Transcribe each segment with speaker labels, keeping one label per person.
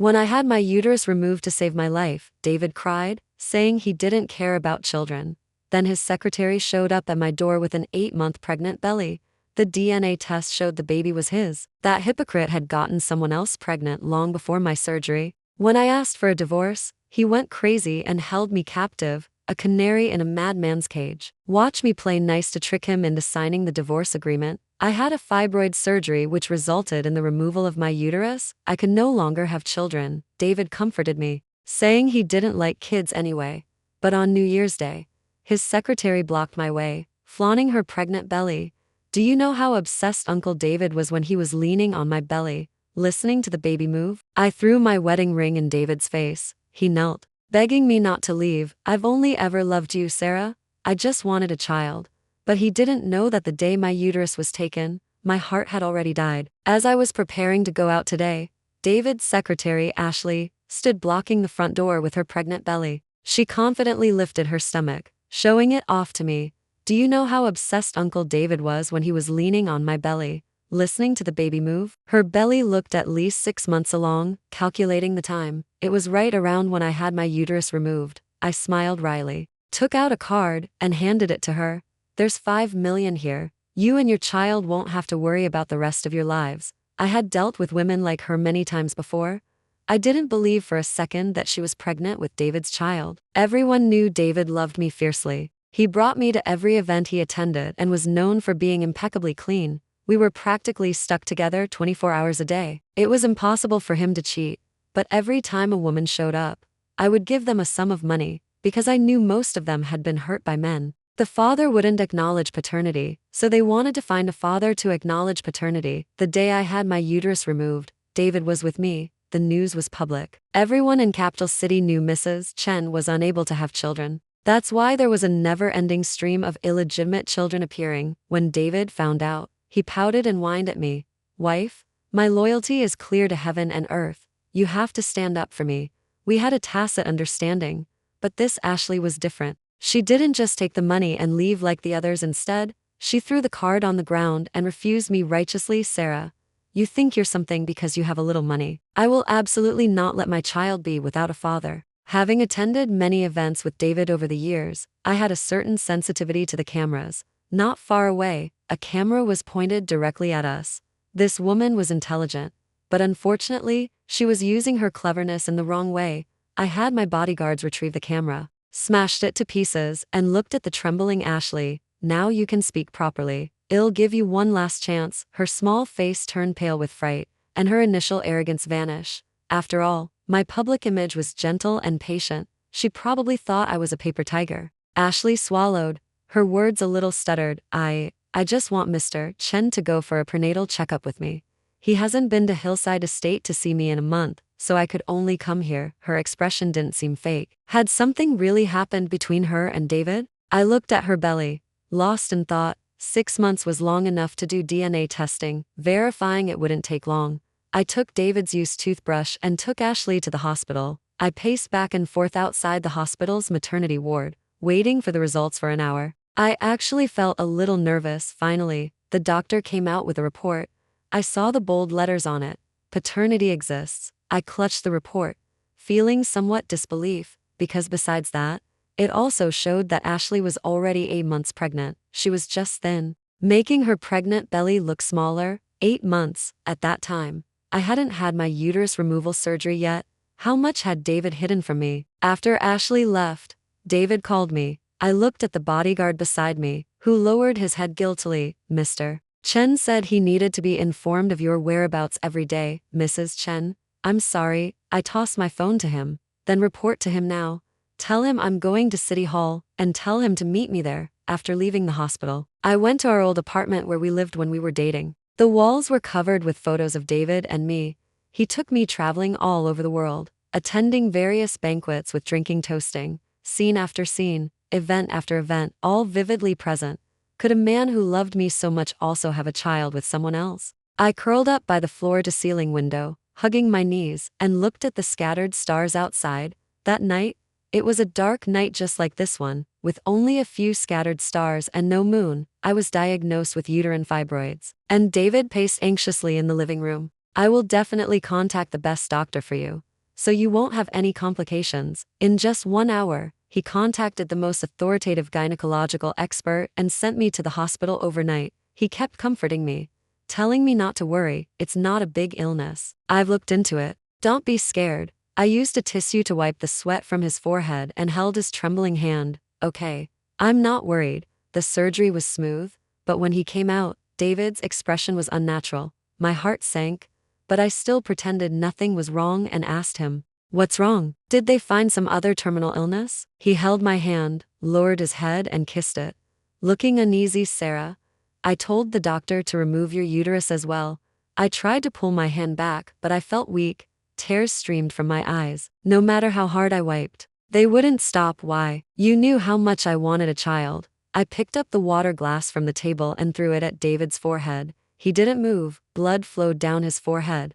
Speaker 1: When I had my uterus removed to save my life, David cried, saying he didn't care about children. Then his secretary showed up at my door with an 8-month pregnant belly. The DNA test showed the baby was his. That hypocrite had gotten someone else pregnant long before my surgery. When I asked for a divorce, he went crazy and held me captive, a canary in a madman's cage. Watch me play nice to trick him into signing the divorce agreement. I had a fibroid surgery which resulted in the removal of my uterus. I could no longer have children. David comforted me, saying he didn't like kids anyway. But on New Year's Day, his secretary blocked my way, flaunting her pregnant belly. Do you know how obsessed Uncle David was when he was leaning on my belly, listening to the baby move? I threw my wedding ring in David's face. He knelt, begging me not to leave. I've only ever loved you, Sarah. I just wanted a child. But he didn't know that the day my uterus was taken, my heart had already died. As I was preparing to go out today, David's secretary, Ashley, stood blocking the front door with her pregnant belly. She confidently lifted her stomach, showing it off to me. Do you know how obsessed Uncle David was when he was leaning on my belly, listening to the baby move? Her belly looked at least 6 months along, calculating the time. It was right around when I had my uterus removed. I smiled wryly, took out a card, and handed it to her. There's 5 million here. You and your child won't have to worry about the rest of your lives. I had dealt with women like her many times before. I didn't believe for a second that she was pregnant with David's child. Everyone knew David loved me fiercely. He brought me to every event he attended and was known for being impeccably clean. We were practically stuck together 24 hours a day. It was impossible for him to cheat, but every time a woman showed up, I would give them a sum of money, because I knew most of them had been hurt by men. The father wouldn't acknowledge paternity, so they wanted to find a father to acknowledge paternity. The day I had my uterus removed, David was with me. The news was public. Everyone in Capital City knew Mrs. Chen was unable to have children. That's why there was a never-ending stream of illegitimate children appearing. When David found out, he pouted and whined at me. Wife, my loyalty is clear to heaven and earth. You have to stand up for me. We had a tacit understanding. But this Ashley was different. She didn't just take the money and leave like the others. Instead, she threw the card on the ground and refused me righteously. Sarah, you think you're something because you have a little money. I will absolutely not let my child be without a father. Having attended many events with David over the years, I had a certain sensitivity to the cameras. Not far away, a camera was pointed directly at us. This woman was intelligent, but unfortunately, she was using her cleverness in the wrong way. I had my bodyguards retrieve the camera, smashed it to pieces, and looked at the trembling Ashley. Now you can speak properly. I'll give you one last chance. Her small face turned pale with fright, and her initial arrogance vanished. After all, my public image was gentle and patient. She probably thought I was a paper tiger. Ashley swallowed, her words a little stuttered. I just want Mr. Chen to go for a prenatal checkup with me. He hasn't been to Hillside Estate to see me in a month, so I could only come here. Her expression didn't seem fake. Had something really happened between her and David? I looked at her belly, lost in thought. 6 months was long enough to do DNA testing, verifying it wouldn't take long. I took David's used toothbrush and took Ashley to the hospital. I paced back and forth outside the hospital's maternity ward, waiting for the results for an hour. I actually felt a little nervous. Finally, the doctor came out with a report. I saw the bold letters on it. Paternity exists. I clutched the report, feeling somewhat disbelief, because besides that, it also showed that Ashley was already 8 months pregnant. She was just thin, making her pregnant belly look smaller. 8 months, at that time. I hadn't had my uterus removal surgery yet. How much had David hidden from me? After Ashley left, David called me. I looked at the bodyguard beside me, who lowered his head guiltily. Mr. Chen said he needed to be informed of your whereabouts every day. Mrs. Chen, I'm sorry. I tossed my phone to him. Then report to him now. Tell him I'm going to City Hall, and tell him to meet me there. After leaving the hospital, I went to our old apartment where we lived when we were dating. The walls were covered with photos of David and me. He took me traveling all over the world, attending various banquets with drinking, toasting, scene after scene, event after event, all vividly present. Could a man who loved me so much also have a child with someone else? I curled up by the floor-to-ceiling window, hugging my knees, and looked at the scattered stars outside. That night, it was a dark night just like this one, with only a few scattered stars and no moon. I was diagnosed with uterine fibroids, and David paced anxiously in the living room. I will definitely contact the best doctor for you. so you won't have any complications. In just 1 hour, he contacted the most authoritative gynecological expert and sent me to the hospital overnight. He kept comforting me, telling me not to worry, it's not a big illness. I've looked into it. Don't be scared. I used a tissue to wipe the sweat from his forehead and held his trembling hand. Okay. I'm not worried. The surgery was smooth, but when he came out, David's expression was unnatural. My heart sank, but I still pretended nothing was wrong and asked him, "What's wrong? Did they find some other terminal illness?" He held my hand, lowered his head, and kissed it. Looking uneasy, "Sarah, I told the doctor to remove your uterus as well." I tried to pull my hand back, but I felt weak. Tears streamed from my eyes. No matter how hard I wiped, they wouldn't stop. "Why? You knew how much I wanted a child." I picked up the water glass from the table and threw it at David's forehead. He didn't move. Blood flowed down his forehead,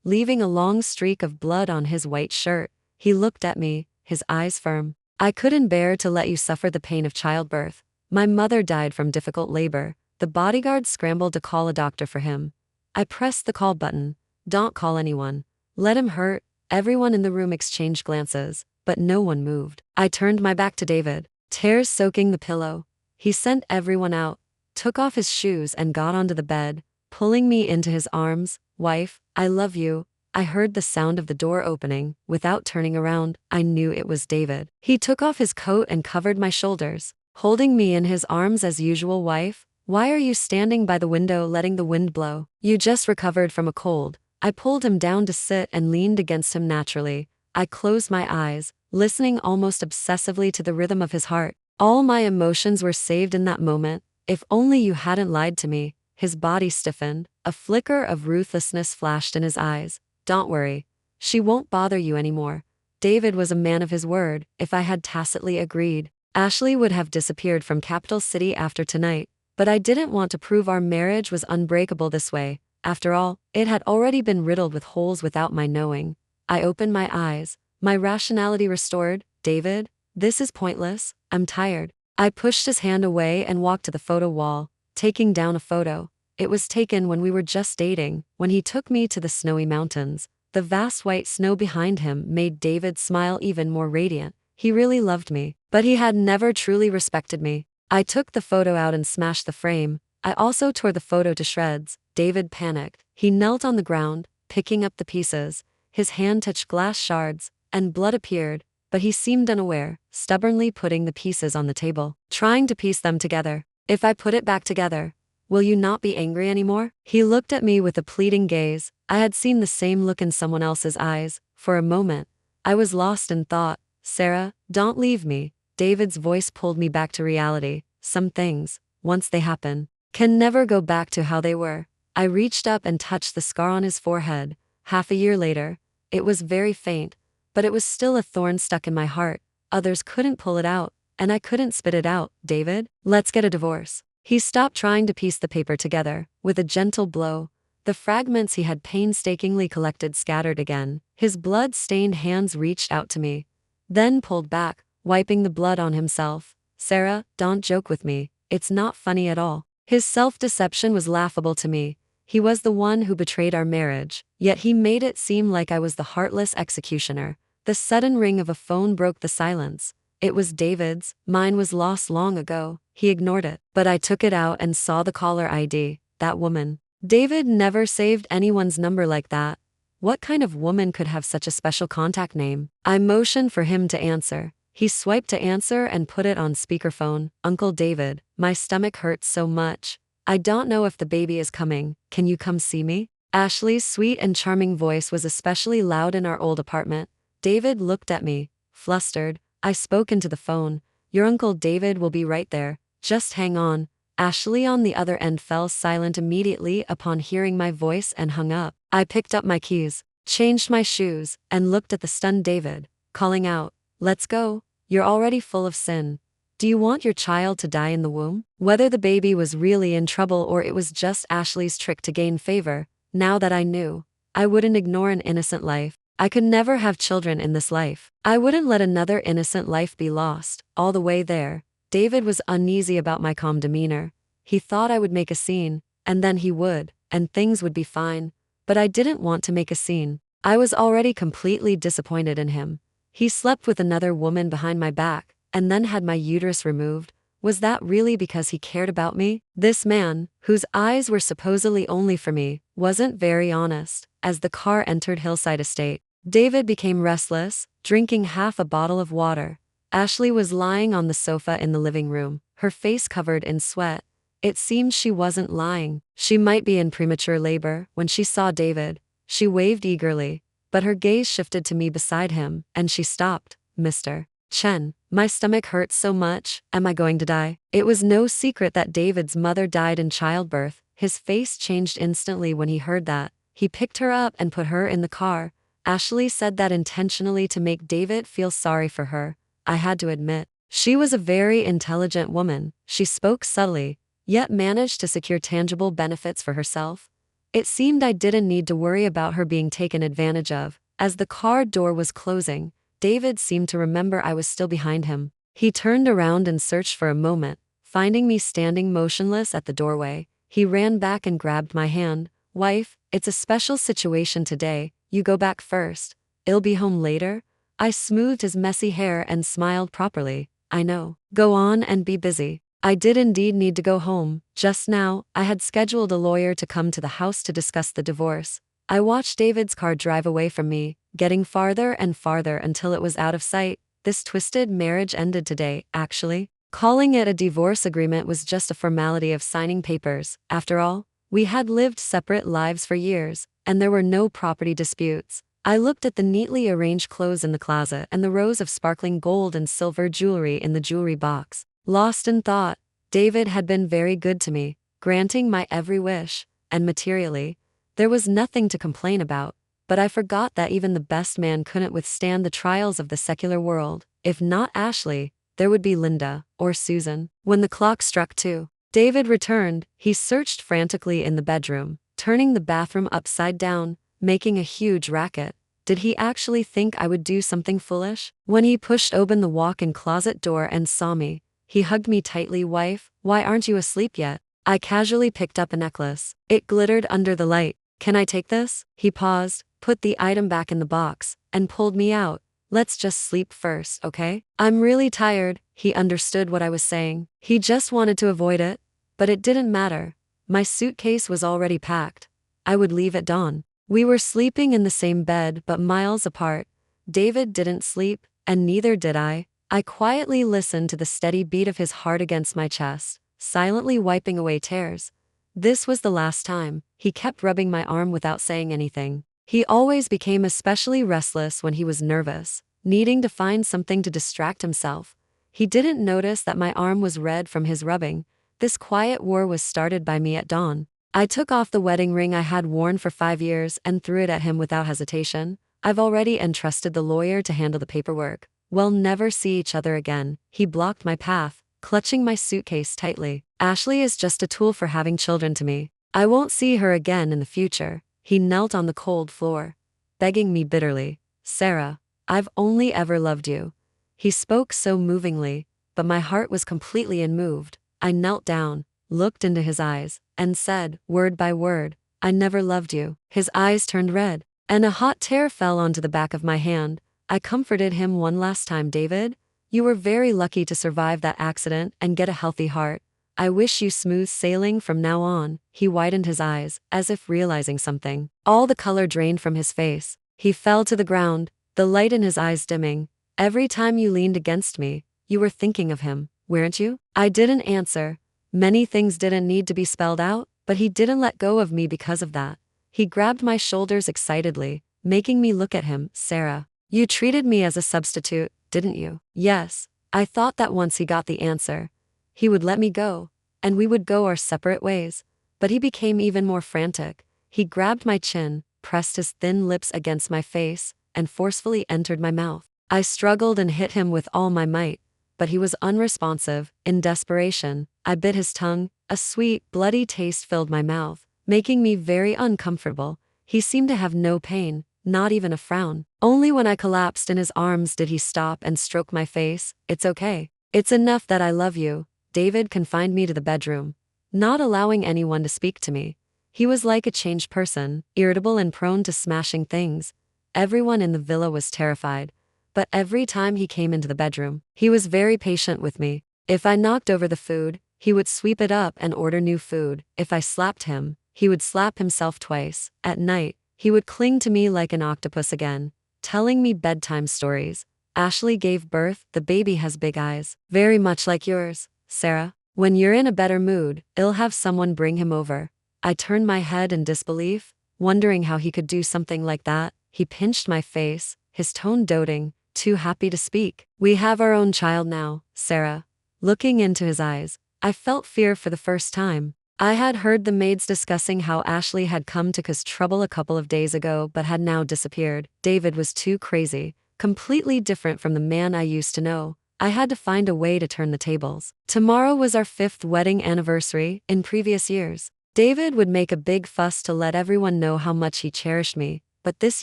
Speaker 1: leaving a long streak of blood on his white shirt. He looked at me, his eyes firm. "I couldn't bear to let you suffer the pain of childbirth. My mother died from difficult labor." The bodyguard scrambled to call a doctor for him. I pressed the call button. "Don't call anyone. Let him hurt." Everyone in the room exchanged glances, but no one moved. I turned my back to David, tears soaking the pillow. He sent everyone out, took off his shoes and got onto the bed, pulling me into his arms. "Wife, I love you." I heard the sound of the door opening. Without turning around, I knew it was David. He took off his coat and covered my shoulders, holding me in his arms as usual. "Wife, why are you standing by the window letting the wind blow? You just recovered from a cold." I pulled him down to sit and leaned against him naturally. I closed my eyes, listening almost obsessively to the rhythm of his heart. All my emotions were saved in that moment. "If only you hadn't lied to me." His body stiffened. A flicker of ruthlessness flashed in his eyes. "Don't worry. She won't bother you anymore." David was a man of his word. If I had tacitly agreed, Ashley would have disappeared from Capital City after tonight. But I didn't want to prove our marriage was unbreakable this way. After all, it had already been riddled with holes without my knowing. I opened my eyes, my rationality restored. "David, this is pointless. I'm tired." I pushed his hand away and walked to the photo wall, taking down a photo. It was taken when we were just dating, when he took me to the snowy mountains. The vast white snow behind him made David's smile even more radiant. He really loved me, but he had never truly respected me. I took the photo out and smashed the frame. I also tore the photo to shreds. David panicked. He knelt on the ground, picking up the pieces. His hand touched glass shards, and blood appeared, but he seemed unaware, stubbornly putting the pieces on the table, trying to piece them together. "If I put it back together, will you not be angry anymore?" He looked at me with a pleading gaze. I had seen the same look in someone else's eyes. For a moment, I was lost in thought. "Sarah, don't leave me." David's voice pulled me back to reality. Some things, once they happen, can never go back to how they were. I reached up and touched the scar on his forehead. Half a year later, it was very faint, but it was still a thorn stuck in my heart. Others couldn't pull it out, and I couldn't spit it out. "David, let's get a divorce." He stopped trying to piece the paper together. With a gentle blow, the fragments he had painstakingly collected scattered again. His blood-stained hands reached out to me, then pulled back, wiping the blood on himself. "Sarah, don't joke with me. It's not funny at all." His self-deception was laughable to me. He was the one who betrayed our marriage, yet he made it seem like I was the heartless executioner. The sudden ring of a phone broke the silence. It was David's. Mine was lost long ago. He ignored it, but I took it out and saw the caller ID. That woman. David never saved anyone's number like that. What kind of woman could have such a special contact name? I motioned for him to answer. He swiped to answer and put it on speakerphone. "Uncle David, my stomach hurts so much. I don't know if the baby is coming. Can you come see me?" Ashley's sweet and charming voice was especially loud in our old apartment. David looked at me, flustered. I spoke into the phone. "Your Uncle David will be right there. Just hang on." Ashley on the other end fell silent immediately upon hearing my voice and hung up. I picked up my keys, changed my shoes, and looked at the stunned David, calling out, "Let's go. You're already full of sin. Do you want your child to die in the womb?" Whether the baby was really in trouble or it was just Ashley's trick to gain favor, now that I knew, I wouldn't ignore an innocent life. I could never have children in this life. I wouldn't let another innocent life be lost. All the way there, David was uneasy about my calm demeanor. He thought I would make a scene, and then he would, and things would be fine. But I didn't want to make a scene. I was already completely disappointed in him. He slept with another woman behind my back, and then had my uterus removed. Was that really because he cared about me? This man, whose eyes were supposedly only for me, wasn't very honest. As the car entered Hillside Estate, David became restless, drinking half a bottle of water. Ashley was lying on the sofa in the living room, her face covered in sweat. It seemed she wasn't lying. She might be in premature labor. When she saw David, she waved eagerly, but her gaze shifted to me beside him, and she stopped. Mr. Chen, my stomach hurts so much. Am I going to die? It was no secret that David's mother died in childbirth. His face changed instantly when he heard that. He picked her up and put her in the car. Ashley said that intentionally to make David feel sorry for her. I had to admit, she was a very intelligent woman. She spoke subtly, yet managed to secure tangible benefits for herself. It seemed I didn't need to worry about her being taken advantage of. As the car door was closing, David seemed to remember I was still behind him. He turned around and searched for a moment, finding me standing motionless at the doorway. He ran back and grabbed my hand. Wife, it's a special situation today. You go back first. I'll be home later. I smoothed his messy hair and smiled properly. I know. Go on and be busy. I did indeed need to go home. Just now, I had scheduled a lawyer to come to the house to discuss the divorce. I watched David's car drive away from me, getting farther and farther until it was out of sight. This twisted marriage ended today, actually. Calling it a divorce agreement was just a formality of signing papers. After all, we had lived separate lives for years, and there were no property disputes. I looked at the neatly arranged clothes in the closet and the rows of sparkling gold and silver jewelry in the jewelry box. Lost in thought, David had been very good to me, granting my every wish, and materially, there was nothing to complain about. But I forgot that even the best man couldn't withstand the trials of the secular world. If not Ashley, there would be Linda, or Susan. When the clock struck 2, David returned. He searched frantically in the bedroom, turning the bathroom upside down, making a huge racket. Did he actually think I would do something foolish? When he pushed open the walk-in closet door and saw me, he hugged me tightly. Wife, why aren't you asleep yet? I casually picked up a necklace. It glittered under the light. Can I take this? He paused, put the item back in the box, and pulled me out. Let's just sleep first, okay? I'm really tired. He understood what I was saying. He just wanted to avoid it. But it didn't matter. My suitcase was already packed. I would leave at dawn. We were sleeping in the same bed but miles apart. David didn't sleep, and neither did I. I quietly listened to the steady beat of his heart against my chest, silently wiping away tears. This was the last time. He kept rubbing my arm without saying anything. He always became especially restless when he was nervous, needing to find something to distract himself. He didn't notice that my arm was red from his rubbing. This quiet war was started by me at dawn. I took off the wedding ring I had worn for 5 years and threw it at him without hesitation. I've already entrusted the lawyer to handle the paperwork. We'll never see each other again. He blocked my path, clutching my suitcase tightly. Ashley is just a tool for having children to me. I won't see her again in the future. He knelt on the cold floor, begging me bitterly. Sarah, I've only ever loved you. He spoke so movingly, but my heart was completely unmoved. I knelt down, looked into his eyes, and said, word by word, I never loved you. His eyes turned red, and a hot tear fell onto the back of my hand. I comforted him one last time. David, you were very lucky to survive that accident and get a healthy heart. I wish you smooth sailing from now on. He widened his eyes, as if realizing something. All the color drained from his face. He fell to the ground, the light in his eyes dimming. Every time you leaned against me, you were thinking of him, weren't you? I didn't answer. Many things didn't need to be spelled out, but he didn't let go of me because of that. He grabbed my shoulders excitedly, making me look at him. Sarah, you treated me as a substitute, didn't you? Yes. I thought that once he got the answer, he would let me go, and we would go our separate ways. But he became even more frantic. He grabbed my chin, pressed his thin lips against my face, and forcefully entered my mouth. I struggled and hit him with all my might, but he was unresponsive. In desperation, I bit his tongue. A sweet, bloody taste filled my mouth, making me very uncomfortable. He seemed to have no pain, not even a frown. Only when I collapsed in his arms did he stop and stroke my face. It's okay. It's enough that I love you. David confined me to the bedroom, not allowing anyone to speak to me. He was like a changed person, irritable and prone to smashing things. Everyone in the villa was terrified. But every time he came into the bedroom, he was very patient with me. If I knocked over the food, he would sweep it up and order new food. If I slapped him, he would slap himself twice. At night, he would cling to me like an octopus again, telling me bedtime stories. Ashley gave birth, the baby has big eyes. Very much like yours, Sarah. When you're in a better mood, I'll have someone bring him over. I turned my head in disbelief, wondering how he could do something like that. He pinched my face, his tone doting, too happy to speak. We have our own child now, Sarah. Looking into his eyes, I felt fear for the first time. I had heard the maids discussing how Ashley had come to cause trouble a couple of days ago but had now disappeared. David was too crazy, completely different from the man I used to know. I had to find a way to turn the tables. Tomorrow was our 5th wedding anniversary. In previous years, David would make a big fuss to let everyone know how much he cherished me, but this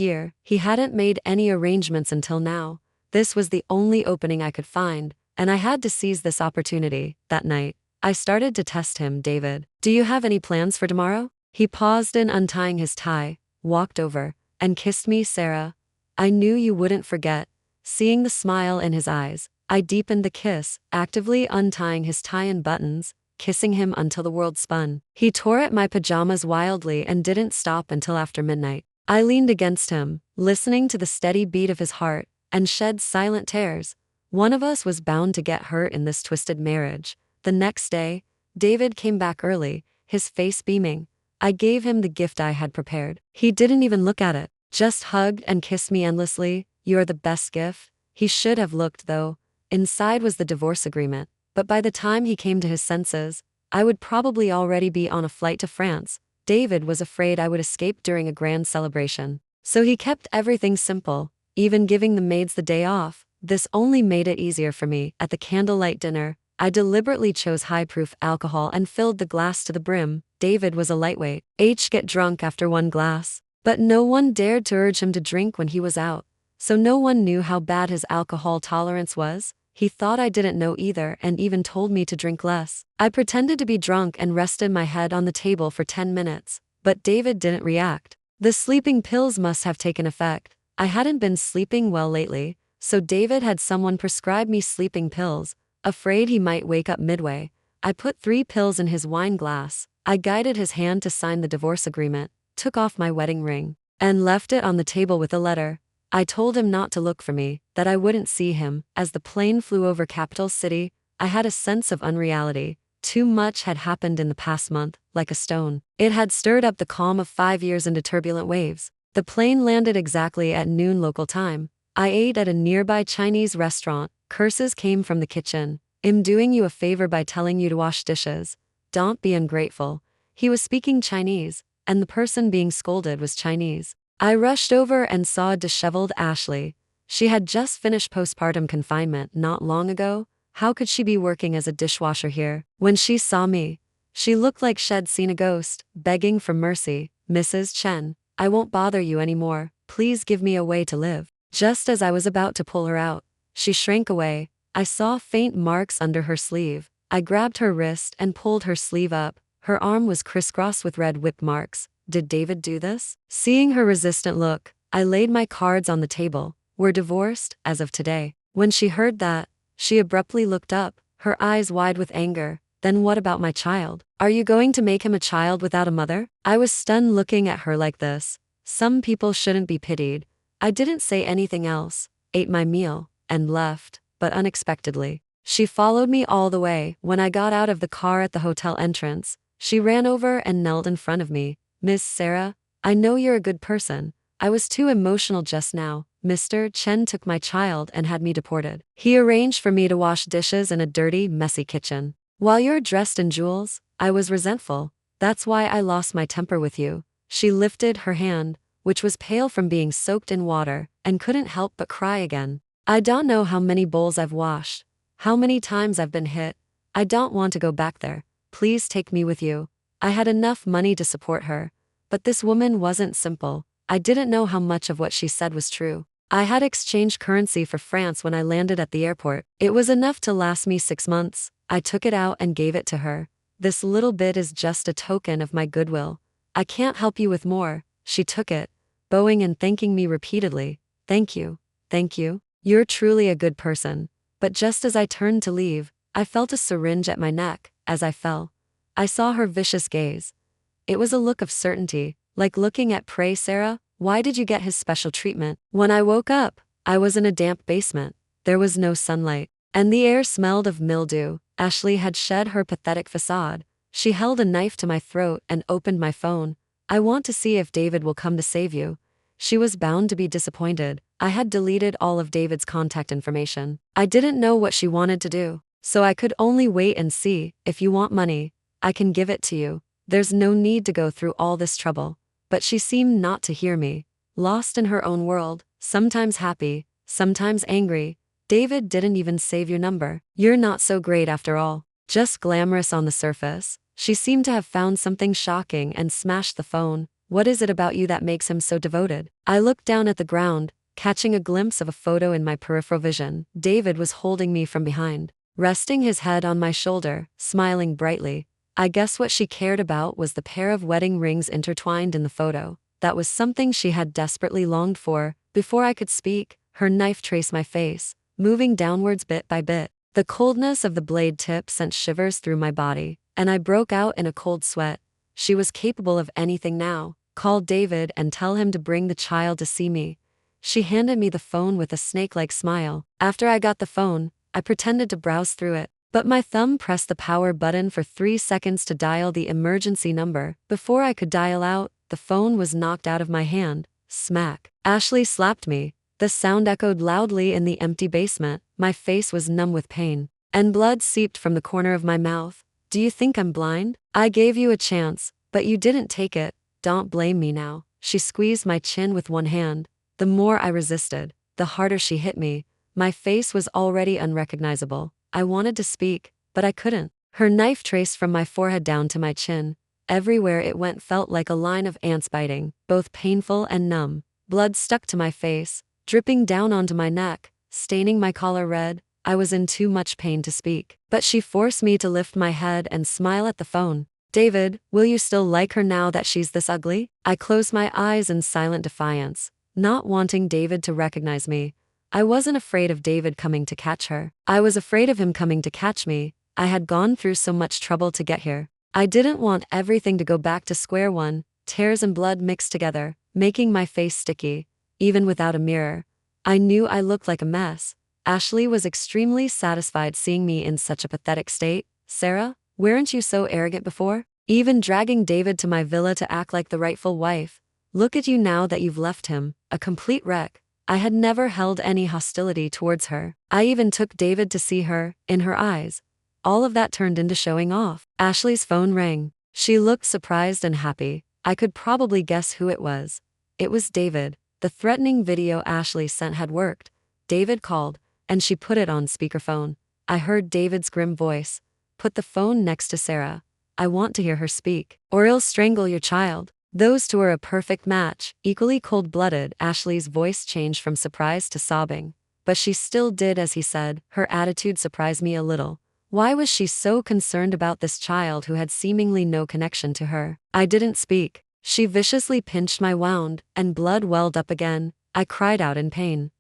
Speaker 1: year, he hadn't made any arrangements until now. This was the only opening I could find, and I had to seize this opportunity. That night, I started to test him. David, do you have any plans for tomorrow? He paused in untying his tie, walked over, and kissed me. Sarah, I knew you wouldn't forget. Seeing the smile in his eyes, I deepened the kiss, actively untying his tie and buttons, kissing him until the world spun. He tore at my pajamas wildly and didn't stop until after midnight. I leaned against him, listening to the steady beat of his heart, and shed silent tears. One of us was bound to get hurt in this twisted marriage. The next day, David came back early, his face beaming. I gave him the gift I had prepared. He didn't even look at it, just hugged and kissed me endlessly. You're the best gift. He should have looked, though. Inside was the divorce agreement, but by the time he came to his senses, I would probably already be on a flight to France. David was afraid I would escape during a grand celebration, so he kept everything simple, even giving the maids the day off. This only made it easier for me. At the candlelight dinner, I deliberately chose high-proof alcohol and filled the glass to the brim. David was a lightweight. Get drunk after one glass. But no one dared to urge him to drink when he was out, so no one knew how bad his alcohol tolerance was. He thought I didn't know either and even told me to drink less. I pretended to be drunk and rested my head on the table for 10 minutes, but David didn't react. The sleeping pills must have taken effect. I hadn't been sleeping well lately, so David had someone prescribe me sleeping pills, afraid he might wake up midway. I put 3 pills in his wine glass. I guided his hand to sign the divorce agreement, took off my wedding ring, and left it on the table with a letter. I told him not to look for me, that I wouldn't see him. As the plane flew over capital city, I had a sense of unreality. Too much had happened in the past month, like a stone. It had stirred up the calm of 5 years into turbulent waves. The plane landed exactly at noon local time. I ate at a nearby Chinese restaurant. Curses came from the kitchen. I'm doing you a favor by telling you to wash dishes. Don't be ungrateful. He was speaking Chinese, and the person being scolded was Chinese. I rushed over and saw a disheveled Ashley. She had just finished postpartum confinement not long ago. How could she be working as a dishwasher here? When she saw me, she looked like she'd seen a ghost, begging for mercy. Mrs. Chen, I won't bother you anymore. Please give me a way to live. Just as I was about to pull her out, she shrank away. I saw faint marks under her sleeve. I grabbed her wrist and pulled her sleeve up. Her arm was crisscrossed with red whip marks. Did David do this? Seeing her resistant look, I laid my cards on the table. We're divorced, as of today. When she heard that, she abruptly looked up, her eyes wide with anger. Then what about my child? Are you going to make him a child without a mother? I was stunned looking at her like this. Some people shouldn't be pitied. I didn't say anything else, ate my meal, and left, but unexpectedly. She followed me all the way. When I got out of the car at the hotel entrance, she ran over and knelt in front of me. Miss Sarah, I know you're a good person. I was too emotional just now. Mr. Chen took my child and had me deported. He arranged for me to wash dishes in a dirty, messy kitchen. While you're dressed in jewels, I was resentful. That's why I lost my temper with you. She lifted her hand, which was pale from being soaked in water, and couldn't help but cry again. I don't know how many bowls I've washed, how many times I've been hit. I don't want to go back there. Please take me with you. I had enough money to support her. But this woman wasn't simple. I didn't know how much of what she said was true. I had exchanged currency for France when I landed at the airport. It was enough to last me 6 months. I took it out and gave it to her. This little bit is just a token of my goodwill. I can't help you with more. She took it, bowing and thanking me repeatedly. Thank you. Thank you. You're truly a good person. But just as I turned to leave, I felt a syringe at my neck. As I fell, I saw her vicious gaze. It was a look of certainty, like looking at prey. Sarah, why did you get his special treatment? When I woke up, I was in a damp basement. There was no sunlight, and the air smelled of mildew. Ashley had shed her pathetic facade. She held a knife to my throat and opened my phone. I want to see if David will come to save you. She was bound to be disappointed. I had deleted all of David's contact information. I didn't know what she wanted to do, so I could only wait and see. If you want money, I can give it to you. There's no need to go through all this trouble. But she seemed not to hear me. Lost in her own world, sometimes happy, sometimes angry. David didn't even save your number. You're not so great after all. Just glamorous on the surface. She seemed to have found something shocking and smashed the phone. What is it about you that makes him so devoted? I looked down at the ground, catching a glimpse of a photo in my peripheral vision. David was holding me from behind, resting his head on my shoulder, smiling brightly. I guess what she cared about was the pair of wedding rings intertwined in the photo. That was something she had desperately longed for. Before I could speak, her knife traced my face, moving downwards bit by bit. The coldness of the blade tip sent shivers through my body, and I broke out in a cold sweat. She was capable of anything now. Call David and tell him to bring the child to see me. She handed me the phone with a snake-like smile. After I got the phone, I pretended to browse through it, but my thumb pressed the power button for 3 seconds to dial the emergency number. Before I could dial out, the phone was knocked out of my hand. Smack. Ashley slapped me. The sound echoed loudly in the empty basement. My face was numb with pain, and blood seeped from the corner of my mouth. Do you think I'm blind? I gave you a chance, but you didn't take it. Don't blame me now. She squeezed my chin with one hand. The more I resisted, the harder she hit me. My face was already unrecognizable. I wanted to speak, but I couldn't. Her knife traced from my forehead down to my chin. Everywhere it went felt like a line of ants biting, both painful and numb. Blood stuck to my face, dripping down onto my neck, staining my collar red. I was in too much pain to speak, but she forced me to lift my head and smile at the phone. David, will you still like her now that she's this ugly? I closed my eyes in silent defiance, not wanting David to recognize me. I wasn't afraid of David coming to catch her. I was afraid of him coming to catch me. I had gone through so much trouble to get here. I didn't want everything to go back to square one. Tears and blood mixed together, making my face sticky. Even without a mirror, I knew I looked like a mess. Ashley was extremely satisfied seeing me in such a pathetic state. Sarah, weren't you so arrogant before? Even dragging David to my villa to act like the rightful wife. Look at you now that you've left him, a complete wreck. I had never held any hostility towards her. I even took David to see her. In her eyes, all of that turned into showing off. Ashley's phone rang. She looked surprised and happy. I could probably guess who it was. It was David. The threatening video Ashley sent had worked. David called, and she put it on speakerphone. I heard David's grim voice. Put the phone next to Sarah. I want to hear her speak, or I'll strangle your child. Those two are a perfect match, equally cold-blooded. Ashley's voice changed from surprise to sobbing, but she still did as he said. Her attitude surprised me a little. Why was she so concerned about this child who had seemingly no connection to her? I didn't speak. She viciously pinched my wound, and blood welled up again. I cried out in pain.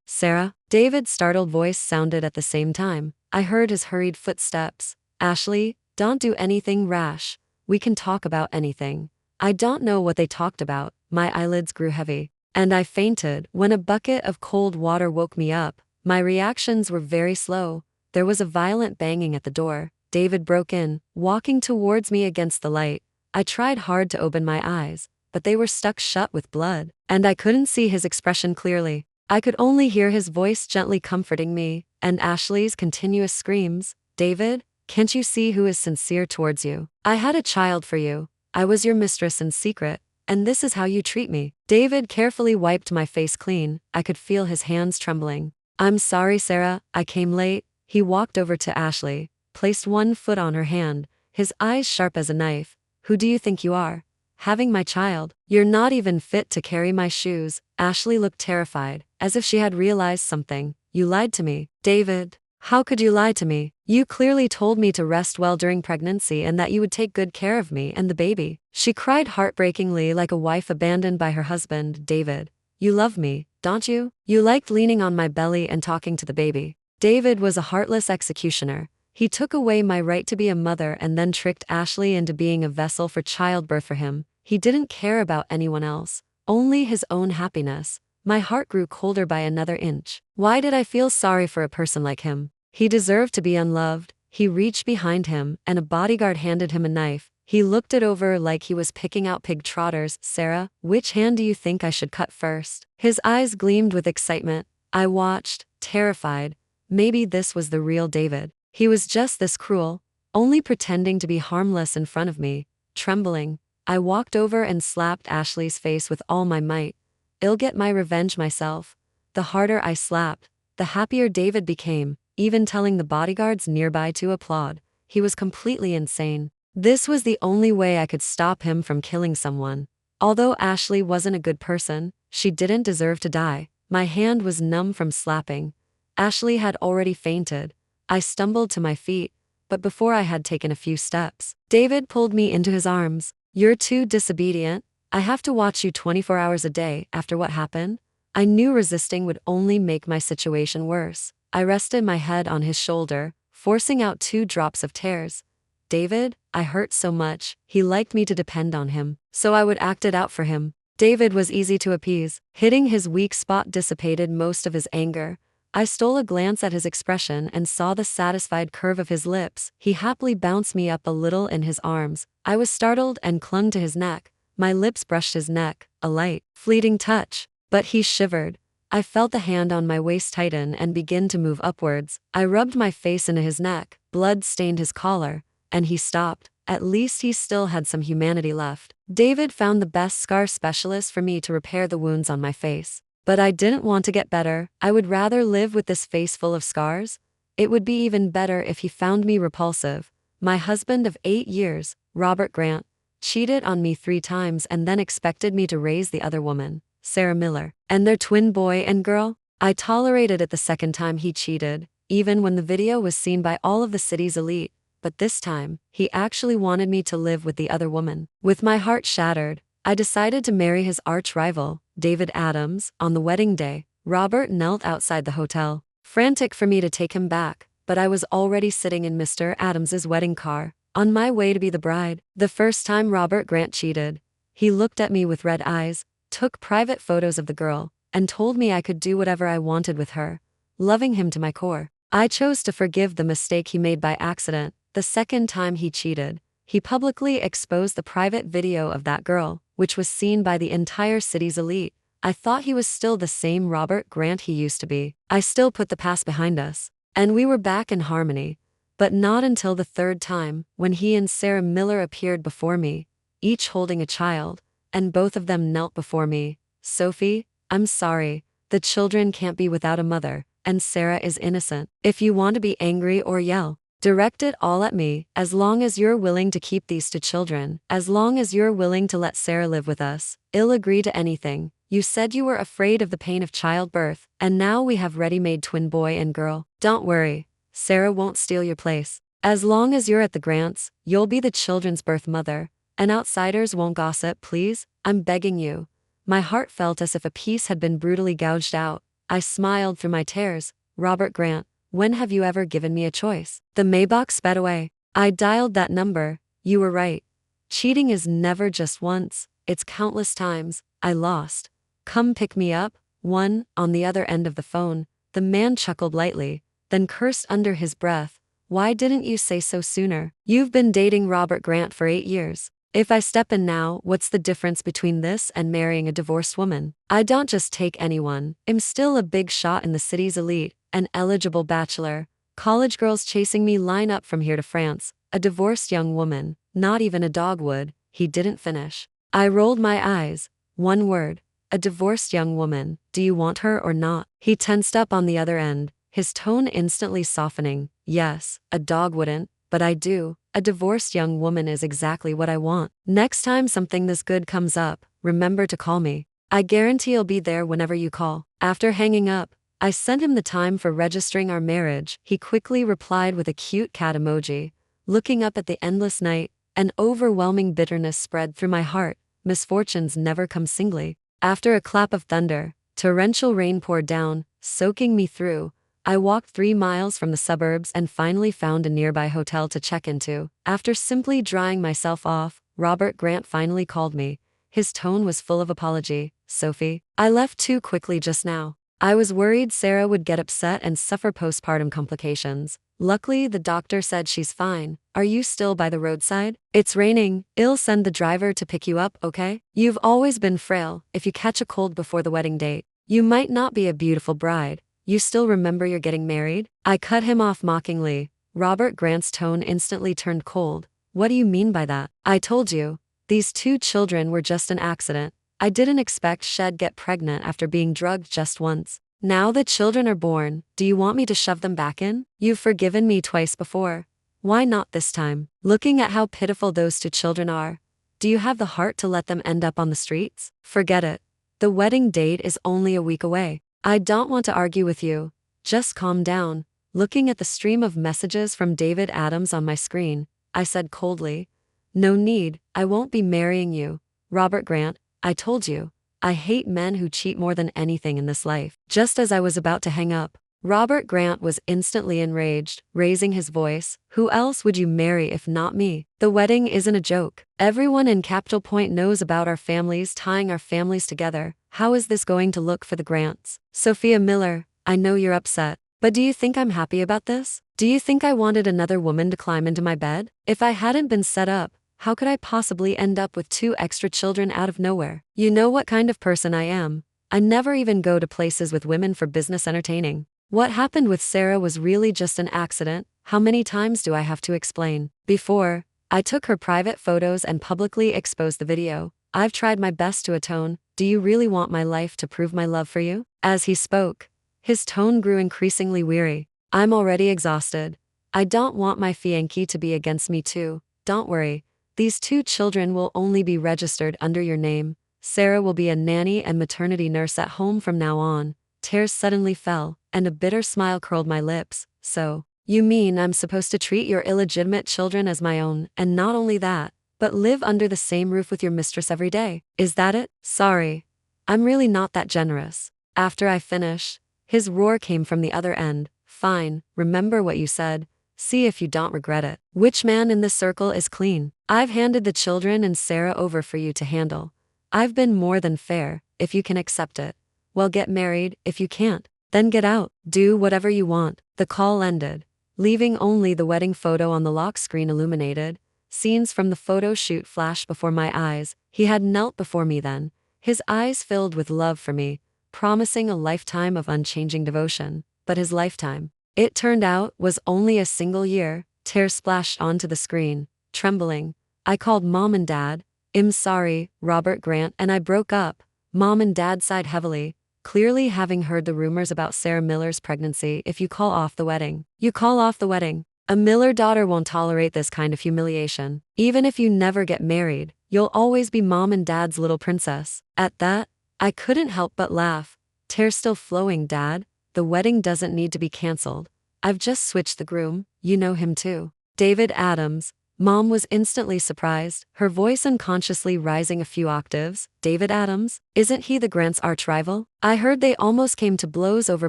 Speaker 1: Sarah? David's startled voice sounded at the same time. I heard his hurried footsteps. Ashley, don't do anything rash. We can talk about anything. I don't know what they talked about. My eyelids grew heavy, and I fainted. When a bucket of cold water woke me up, my reactions were very slow. There was a violent banging at the door. David broke in, walking towards me against the light. I tried hard to open my eyes, but they were stuck shut with blood, and I couldn't see his expression clearly. I could only hear his voice gently comforting me, and Ashley's continuous screams. David, can't you see who is sincere towards you? I had a child for you. I was your mistress in secret, and this is how you treat me. David carefully wiped my face clean. I could feel his hands trembling. I'm sorry, Sarah, I came late. He walked over to Ashley, placed one foot on her hand, his eyes sharp as a knife. Who do you think you are? Having my child? You're not even fit to carry my shoes. Ashley looked terrified, as if she had realized something. You lied to me. David. How could you lie to me? You clearly told me to rest well during pregnancy and that you would take good care of me and the baby. She cried heartbreakingly like a wife abandoned by her husband, David. You love me, don't you? You liked leaning on my belly and talking to the baby. David was a heartless executioner. He took away my right to be a mother and then tricked Ashley into being a vessel for childbirth for him. He didn't care about anyone else, only his own happiness. My heart grew colder by another inch. Why did I feel sorry for a person like him? He deserved to be unloved. He reached behind him, and a bodyguard handed him a knife. He looked it over like he was picking out pig trotters. Sarah, which hand do you think I should cut first? His eyes gleamed with excitement. I watched, terrified. Maybe this was the real David. He was just this cruel, only pretending to be harmless in front of me. Trembling, I walked over and slapped Ashley's face with all my might. I'll get my revenge myself. The harder I slapped, the happier David became, even telling the bodyguards nearby to applaud. He was completely insane. This was the only way I could stop him from killing someone. Although Ashley wasn't a good person, she didn't deserve to die. My hand was numb from slapping. Ashley had already fainted. I stumbled to my feet, but before I had taken a few steps, David pulled me into his arms. You're too disobedient. I have to watch you 24 hours a day after what happened. I knew resisting would only make my situation worse. I rested my head on his shoulder, forcing out 2 drops of tears. David, I hurt so much. He liked me to depend on him, so I would act it out for him. David was easy to appease. Hitting his weak spot dissipated most of his anger. I stole a glance at his expression and saw the satisfied curve of his lips. He happily bounced me up a little in his arms. I was startled and clung to his neck. My lips brushed his neck, a light, fleeting touch. But he shivered. I felt the hand on my waist tighten and begin to move upwards. I rubbed my face into his neck. Blood stained his collar, and he stopped. At least he still had some humanity left. David found the best scar specialist for me to repair the wounds on my face. But I didn't want to get better. I would rather live with this face full of scars. It would be even better if he found me repulsive. My husband of 8 years, Robert Grant, cheated on me 3 times and then expected me to raise the other woman, Sarah Miller, and their twin boy and girl. I tolerated it the second time he cheated, even when the video was seen by all of the city's elite. But this time, he actually wanted me to live with the other woman. With my heart shattered, I decided to marry his arch-rival, David Adams. On the wedding day, Robert knelt outside the hotel, frantic for me to take him back, but I was already sitting in Mr. Adams's wedding car, on my way to be the bride. The first time Robert Grant cheated, he looked at me with red eyes, took private photos of the girl, and told me I could do whatever I wanted with her, loving him to my core. I chose to forgive the mistake he made by accident. The second time he cheated, he publicly exposed the private video of that girl, which was seen by the entire city's elite. I thought he was still the same Robert Grant he used to be. I still put the past behind us, and we were back in harmony. But not until the third time, when he and Sarah Miller appeared before me, each holding a child, and both of them knelt before me. Sophie, I'm sorry. The children can't be without a mother, and Sarah is innocent. If you want to be angry or yell, direct it all at me. As long as you're willing to keep these 2 children, as long as you're willing to let Sarah live with us, I'll agree to anything. You said you were afraid of the pain of childbirth, and now we have ready-made twin boy and girl. Don't worry, Sarah won't steal your place. As long as you're at the Grants, you'll be the children's birth mother, and outsiders won't gossip, please? I'm begging you. My heart felt as if a piece had been brutally gouged out. I smiled through my tears. Robert Grant, when have you ever given me a choice? The Maybach sped away. I dialed that number. You were right. Cheating is never just once, it's countless times. I lost. Come pick me up. One, on the other end of the phone. The man chuckled lightly, then cursed under his breath. Why didn't you say so sooner? You've been dating Robert Grant for 8 years. If I step in now, what's the difference between this and marrying a divorced woman? I don't just take anyone. I'm still a big shot in the city's elite, an eligible bachelor. College girls chasing me line up from here to France. A divorced young woman, not even a dog would. He didn't finish. I rolled my eyes. One word. A divorced young woman. Do you want her or not? He tensed up on the other end, his tone instantly softening. Yes, a dog wouldn't, but I do. A divorced young woman is exactly what I want. Next time something this good comes up, remember to call me. I guarantee I'll be there whenever you call. After hanging up, I sent him the time for registering our marriage. He quickly replied with a cute cat emoji. Looking up at the endless night, an overwhelming bitterness spread through my heart. Misfortunes never come singly. After a clap of thunder, torrential rain poured down, soaking me through. I walked 3 miles from the suburbs and finally found a nearby hotel to check into. After simply drying myself off, Robert Grant finally called me. His tone was full of apology. "Sophie, I left too quickly just now. I was worried Sarah would get upset and suffer postpartum complications. Luckily, the doctor said she's fine. Are you still by the roadside? It's raining. I'll send the driver to pick you up, okay? You've always been frail. If you catch a cold before the wedding date, you might not be a beautiful bride. You still remember you're getting married?" I cut him off mockingly. Robert Grant's tone instantly turned cold. "What do you mean by that? I told you. These 2 children were just an accident. I didn't expect she'd get pregnant after being drugged just once. Now the children are born. Do you want me to shove them back in? You've forgiven me twice before. Why not this time? Looking at how pitiful those 2 children are, do you have the heart to let them end up on the streets? Forget it. The wedding date is only a week away. I don't want to argue with you. Just calm down." Looking at the stream of messages from David Adams on my screen, I said coldly, "No need. I won't be marrying you. Robert Grant, I told you. I hate men who cheat more than anything in this life." Just as I was about to hang up, Robert Grant was instantly enraged, raising his voice. "Who else would you marry if not me? The wedding isn't a joke. Everyone in Capital Point knows about our families tying our families together. How is this going to look for the Grants?" Sophia Miller, I know you're upset, but do you think I'm happy about this? Do you think I wanted another woman to climb into my bed? If I hadn't been set up, how could I possibly end up with 2 extra children out of nowhere? You know what kind of person I am. I never even go to places with women for business entertaining. What happened with Sarah was really just an accident. How many times do I have to explain? Before, I took her private photos and publicly exposed the video. I've tried my best to atone. Do you really want my life to prove my love for you? As he spoke, his tone grew increasingly weary. I'm already exhausted. I don't want my fiancé to be against me too. Don't worry. These 2 children will only be registered under your name. Sarah will be a nanny and maternity nurse at home from now on. Tears suddenly fell, and a bitter smile curled my lips. So, you mean I'm supposed to treat your illegitimate children as my own, and not only that, but live under the same roof with your mistress every day? Is that it? Sorry. I'm really not that generous. After I finished, his roar came from the other end. Fine, remember what you said. See if you don't regret it. Which man in this circle is clean? I've handed the children and Sarah over for you to handle. I've been more than fair. If you can accept it, well, get married. If you can't, then get out. Do whatever you want." The call ended, leaving only the wedding photo on the lock screen illuminated. Scenes from the photo shoot flashed before my eyes. He had knelt before me then, his eyes filled with love for me, promising a lifetime of unchanging devotion. But his lifetime, it turned out, was only a single year. Tears splashed onto the screen. Trembling, I called Mom and Dad. "I'm sorry, Robert Grant and I broke up." Mom and Dad sighed heavily, clearly having heard the rumors about Sarah Miller's pregnancy. "If you call off the wedding, you call off the wedding. A Miller daughter won't tolerate this kind of humiliation. Even if you never get married, you'll always be Mom and Dad's little princess." At that, I couldn't help but laugh. Tears still flowing. "Dad, the wedding doesn't need to be cancelled. I've just switched the groom. You know him too. David Adams." Mom was instantly surprised, her voice unconsciously rising a few octaves. "David Adams? Isn't he the Grants' arch-rival? I heard they almost came to blows over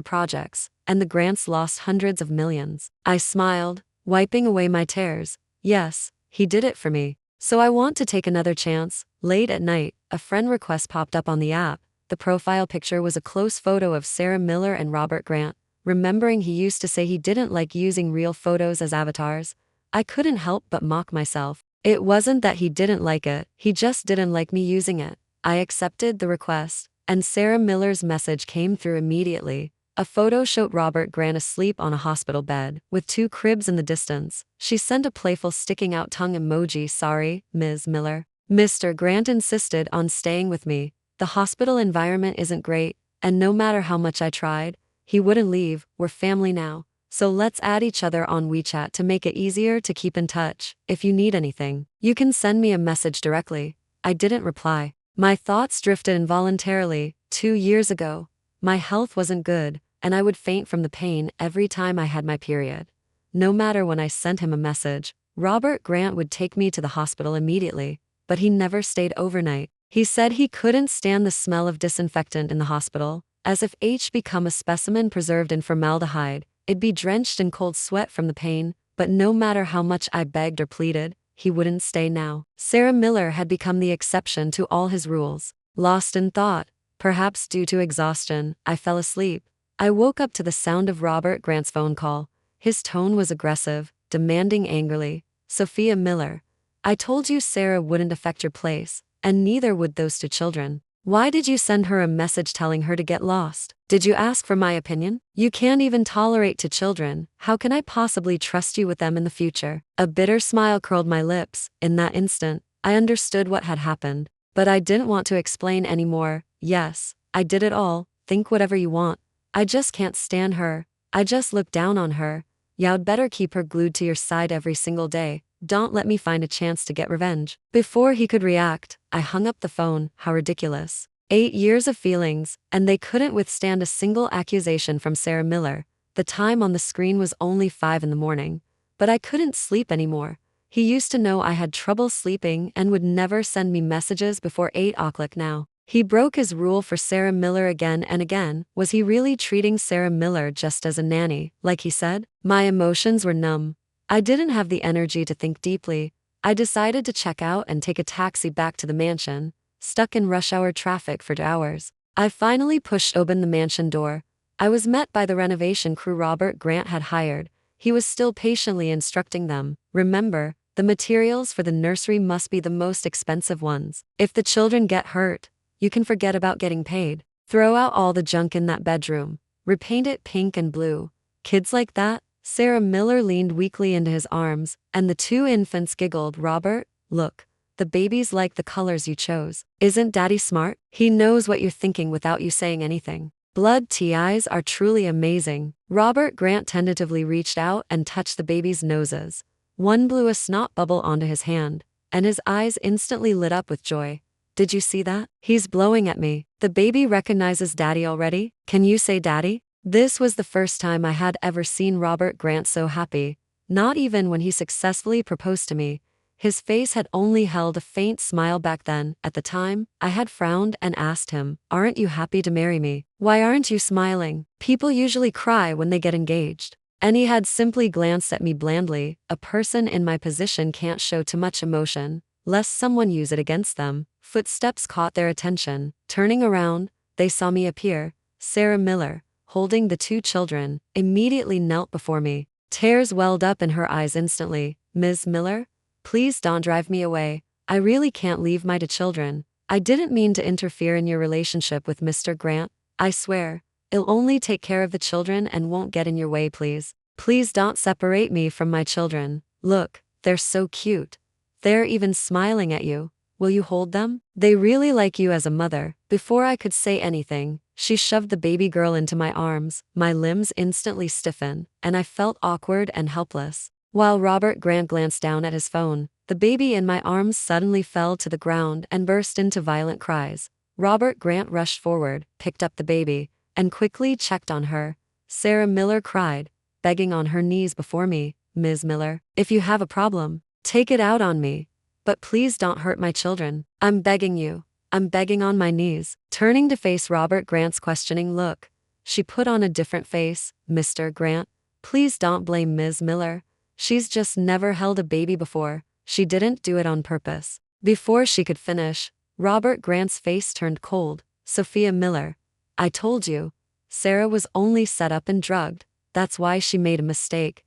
Speaker 1: projects, and the Grants lost hundreds of millions." I smiled, wiping away my tears. "Yes, he did it for me. So I want to take another chance." Late at night, a friend request popped up on the app. The profile picture was a close photo of Sarah Miller and Robert Grant. Remembering he used to say he didn't like using real photos as avatars, I couldn't help but mock myself. It wasn't that he didn't like it, he just didn't like me using it. I accepted the request, and Sarah Miller's message came through immediately. A photo showed Robert Grant asleep on a hospital bed, with 2 cribs in the distance. She sent a playful sticking out tongue emoji. "Sorry, Ms. Miller. Mr. Grant insisted on staying with me. The hospital environment isn't great, and no matter how much I tried, he wouldn't leave. We're family now. So let's add each other on WeChat to make it easier to keep in touch. If you need anything, you can send me a message directly." I didn't reply. My thoughts drifted involuntarily. 2 years ago, my health wasn't good. and I would faint from the pain every time I had my period. No matter when I sent him a message, Robert Grant would take me to the hospital immediately, but he never stayed overnight. He said he couldn't stand the smell of disinfectant in the hospital, as if H become a specimen preserved in formaldehyde. It'd be drenched in cold sweat from the pain, but no matter how much I begged or pleaded, he wouldn't stay now. Sarah Miller had become the exception to all his rules. Lost in thought, perhaps due to exhaustion, I fell asleep. I woke up to the sound of Robert Grant's phone call. His tone was aggressive, demanding angrily. "Sophia Miller, I told you Sarah wouldn't affect your place, and neither would those two children. Why did you send her a message telling her to get lost? Did you ask for my opinion? You can't even tolerate two children. How can I possibly trust you with them in the future?" A bitter smile curled my lips. In that instant, I understood what had happened. But I didn't want to explain anymore. "Yes, I did it all. Think whatever you want. I just can't stand her. I just look down on her. You'd better keep her glued to your side every single day. Don't let me find a chance to get revenge." Before he could react, I hung up the phone. How ridiculous. 8 years of feelings, and they couldn't withstand a single accusation from Sarah Miller. The time on the screen was only 5 in the morning. But I couldn't sleep anymore. He used to know I had trouble sleeping and would never send me messages before 8 o'clock now. He broke his rule for Sarah Miller again and again. Was he really treating Sarah Miller just as a nanny, like he said? My emotions were numb. I didn't have the energy to think deeply. I decided to check out and take a taxi back to the mansion, stuck in rush hour traffic for 2 hours. I finally pushed open the mansion door. I was met by the renovation crew Robert Grant had hired. He was still patiently instructing them. "Remember, the materials for the nursery must be the most expensive ones. If the children get hurt, you can forget about getting paid. Throw out all the junk in that bedroom. Repaint it pink and blue. Kids like that?" Sarah Miller leaned weakly into his arms, and the 2 infants giggled. "Robert, look. The babies like the colors you chose. Isn't Daddy smart? He knows what you're thinking without you saying anything. Blood TIs are truly amazing." Robert Grant tentatively reached out and touched the babies' noses. One blew a snot bubble onto his hand, and his eyes instantly lit up with joy. "Did you see that? He's blowing at me. The baby recognizes Daddy already. Can you say Daddy?" This was the first time I had ever seen Robert Grant so happy, not even when he successfully proposed to me. His face had only held a faint smile back then. At the time, I had frowned and asked him, "Aren't you happy to marry me? Why aren't you smiling? People usually cry when they get engaged." And he had simply glanced at me blandly. A person in my position can't show too much emotion, lest someone use it against them. Footsteps caught their attention. Turning around, they saw me appear. Sarah Miller, holding the 2 children, immediately knelt before me. Tears welled up in her eyes instantly. "Ms. Miller, please don't drive me away. I really can't leave my 2 children. I didn't mean to interfere in your relationship with Mr. Grant. I swear, I'll only take care of the children and won't get in your way, please. Please don't separate me from my children. Look, they're so cute. They're even smiling at you. Will you hold them? They really like you as a mother." Before I could say anything, she shoved the baby girl into my arms. My limbs instantly stiffened, and I felt awkward and helpless. While Robert Grant glanced down at his phone, the baby in my arms suddenly fell to the ground and burst into violent cries. Robert Grant rushed forward, picked up the baby, and quickly checked on her. Sarah Miller cried, begging on her knees before me, "Ms. Miller, if you have a problem, take it out on me. But please don't hurt my children. I'm begging you. I'm begging on my knees." Turning to face Robert Grant's questioning look, she put on a different face. "Mr. Grant, please don't blame Ms. Miller. She's just never held a baby before. She didn't do it on purpose." Before she could finish, Robert Grant's face turned cold. "Sophia Miller, I told you. Sarah was only set up and drugged. That's why she made a mistake.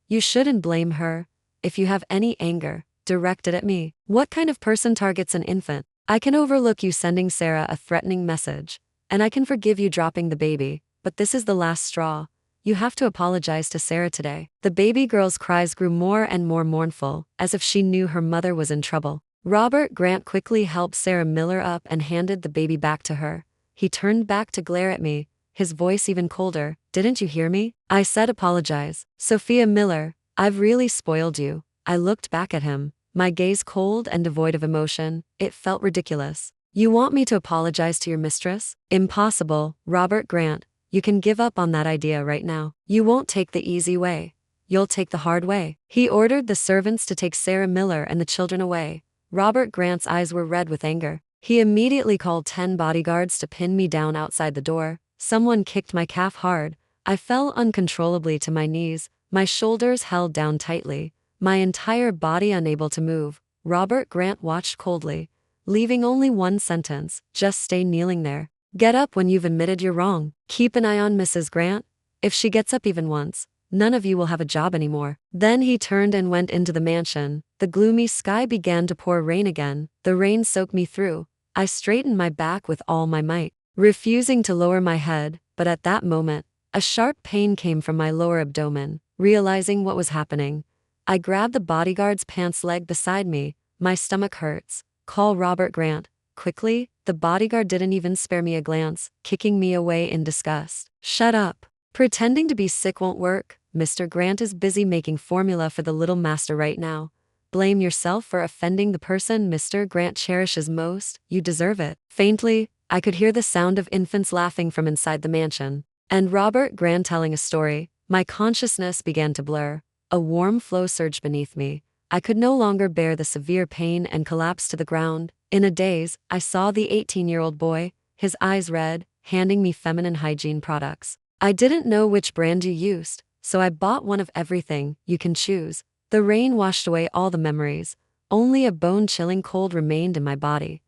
Speaker 1: You shouldn't blame her. If you have any anger, direct it at me. What kind of person targets an infant? I can overlook you sending Sarah a threatening message, and I can forgive you dropping the baby, but this is the last straw. You have to apologize to Sarah today." The baby girl's cries grew more and more mournful, as if she knew her mother was in trouble. Robert Grant quickly helped Sarah Miller up and handed the baby back to her. He turned back to glare at me, his voice even colder. "Didn't you hear me? I said apologize. Sophia Miller, I've really spoiled you." I looked back at him, my gaze cold and devoid of emotion. It felt ridiculous. "You want me to apologize to your mistress? Impossible, Robert Grant. You can give up on that idea right now. You won't take the easy way. You'll take the hard way." He ordered the servants to take Sarah Miller and the children away. Robert Grant's eyes were red with anger. He immediately called 10 bodyguards to pin me down outside the door. Someone kicked my calf hard. I fell uncontrollably to my knees, my shoulders held down tightly, my entire body unable to move. Robert Grant watched coldly, leaving only one sentence: "Just stay kneeling there. Get up when you've admitted you're wrong. Keep an eye on Mrs. Grant. If she gets up even once, none of you will have a job anymore." Then he turned and went into the mansion. The gloomy sky began to pour rain again. The rain soaked me through. I straightened my back with all my might, refusing to lower my head, but at that moment, a sharp pain came from my lower abdomen. Realizing what was happening, I grabbed the bodyguard's pants leg beside me. "My stomach hurts. Call Robert Grant. Quickly." The bodyguard didn't even spare me a glance, kicking me away in disgust. "Shut up. Pretending to be sick won't work. Mr. Grant is busy making formula for the little master right now. Blame yourself for offending the person Mr. Grant cherishes most. You deserve it." Faintly, I could hear the sound of infants laughing from inside the mansion, and Robert Grant telling a story. My consciousness began to blur. A warm flow surged beneath me. I could no longer bear the severe pain and collapsed to the ground. In a daze, I saw the 18-year-old boy, his eyes red, handing me feminine hygiene products. "I didn't know which brand you used, so I bought one of everything. You can choose." The rain washed away all the memories. Only a bone-chilling cold remained in my body.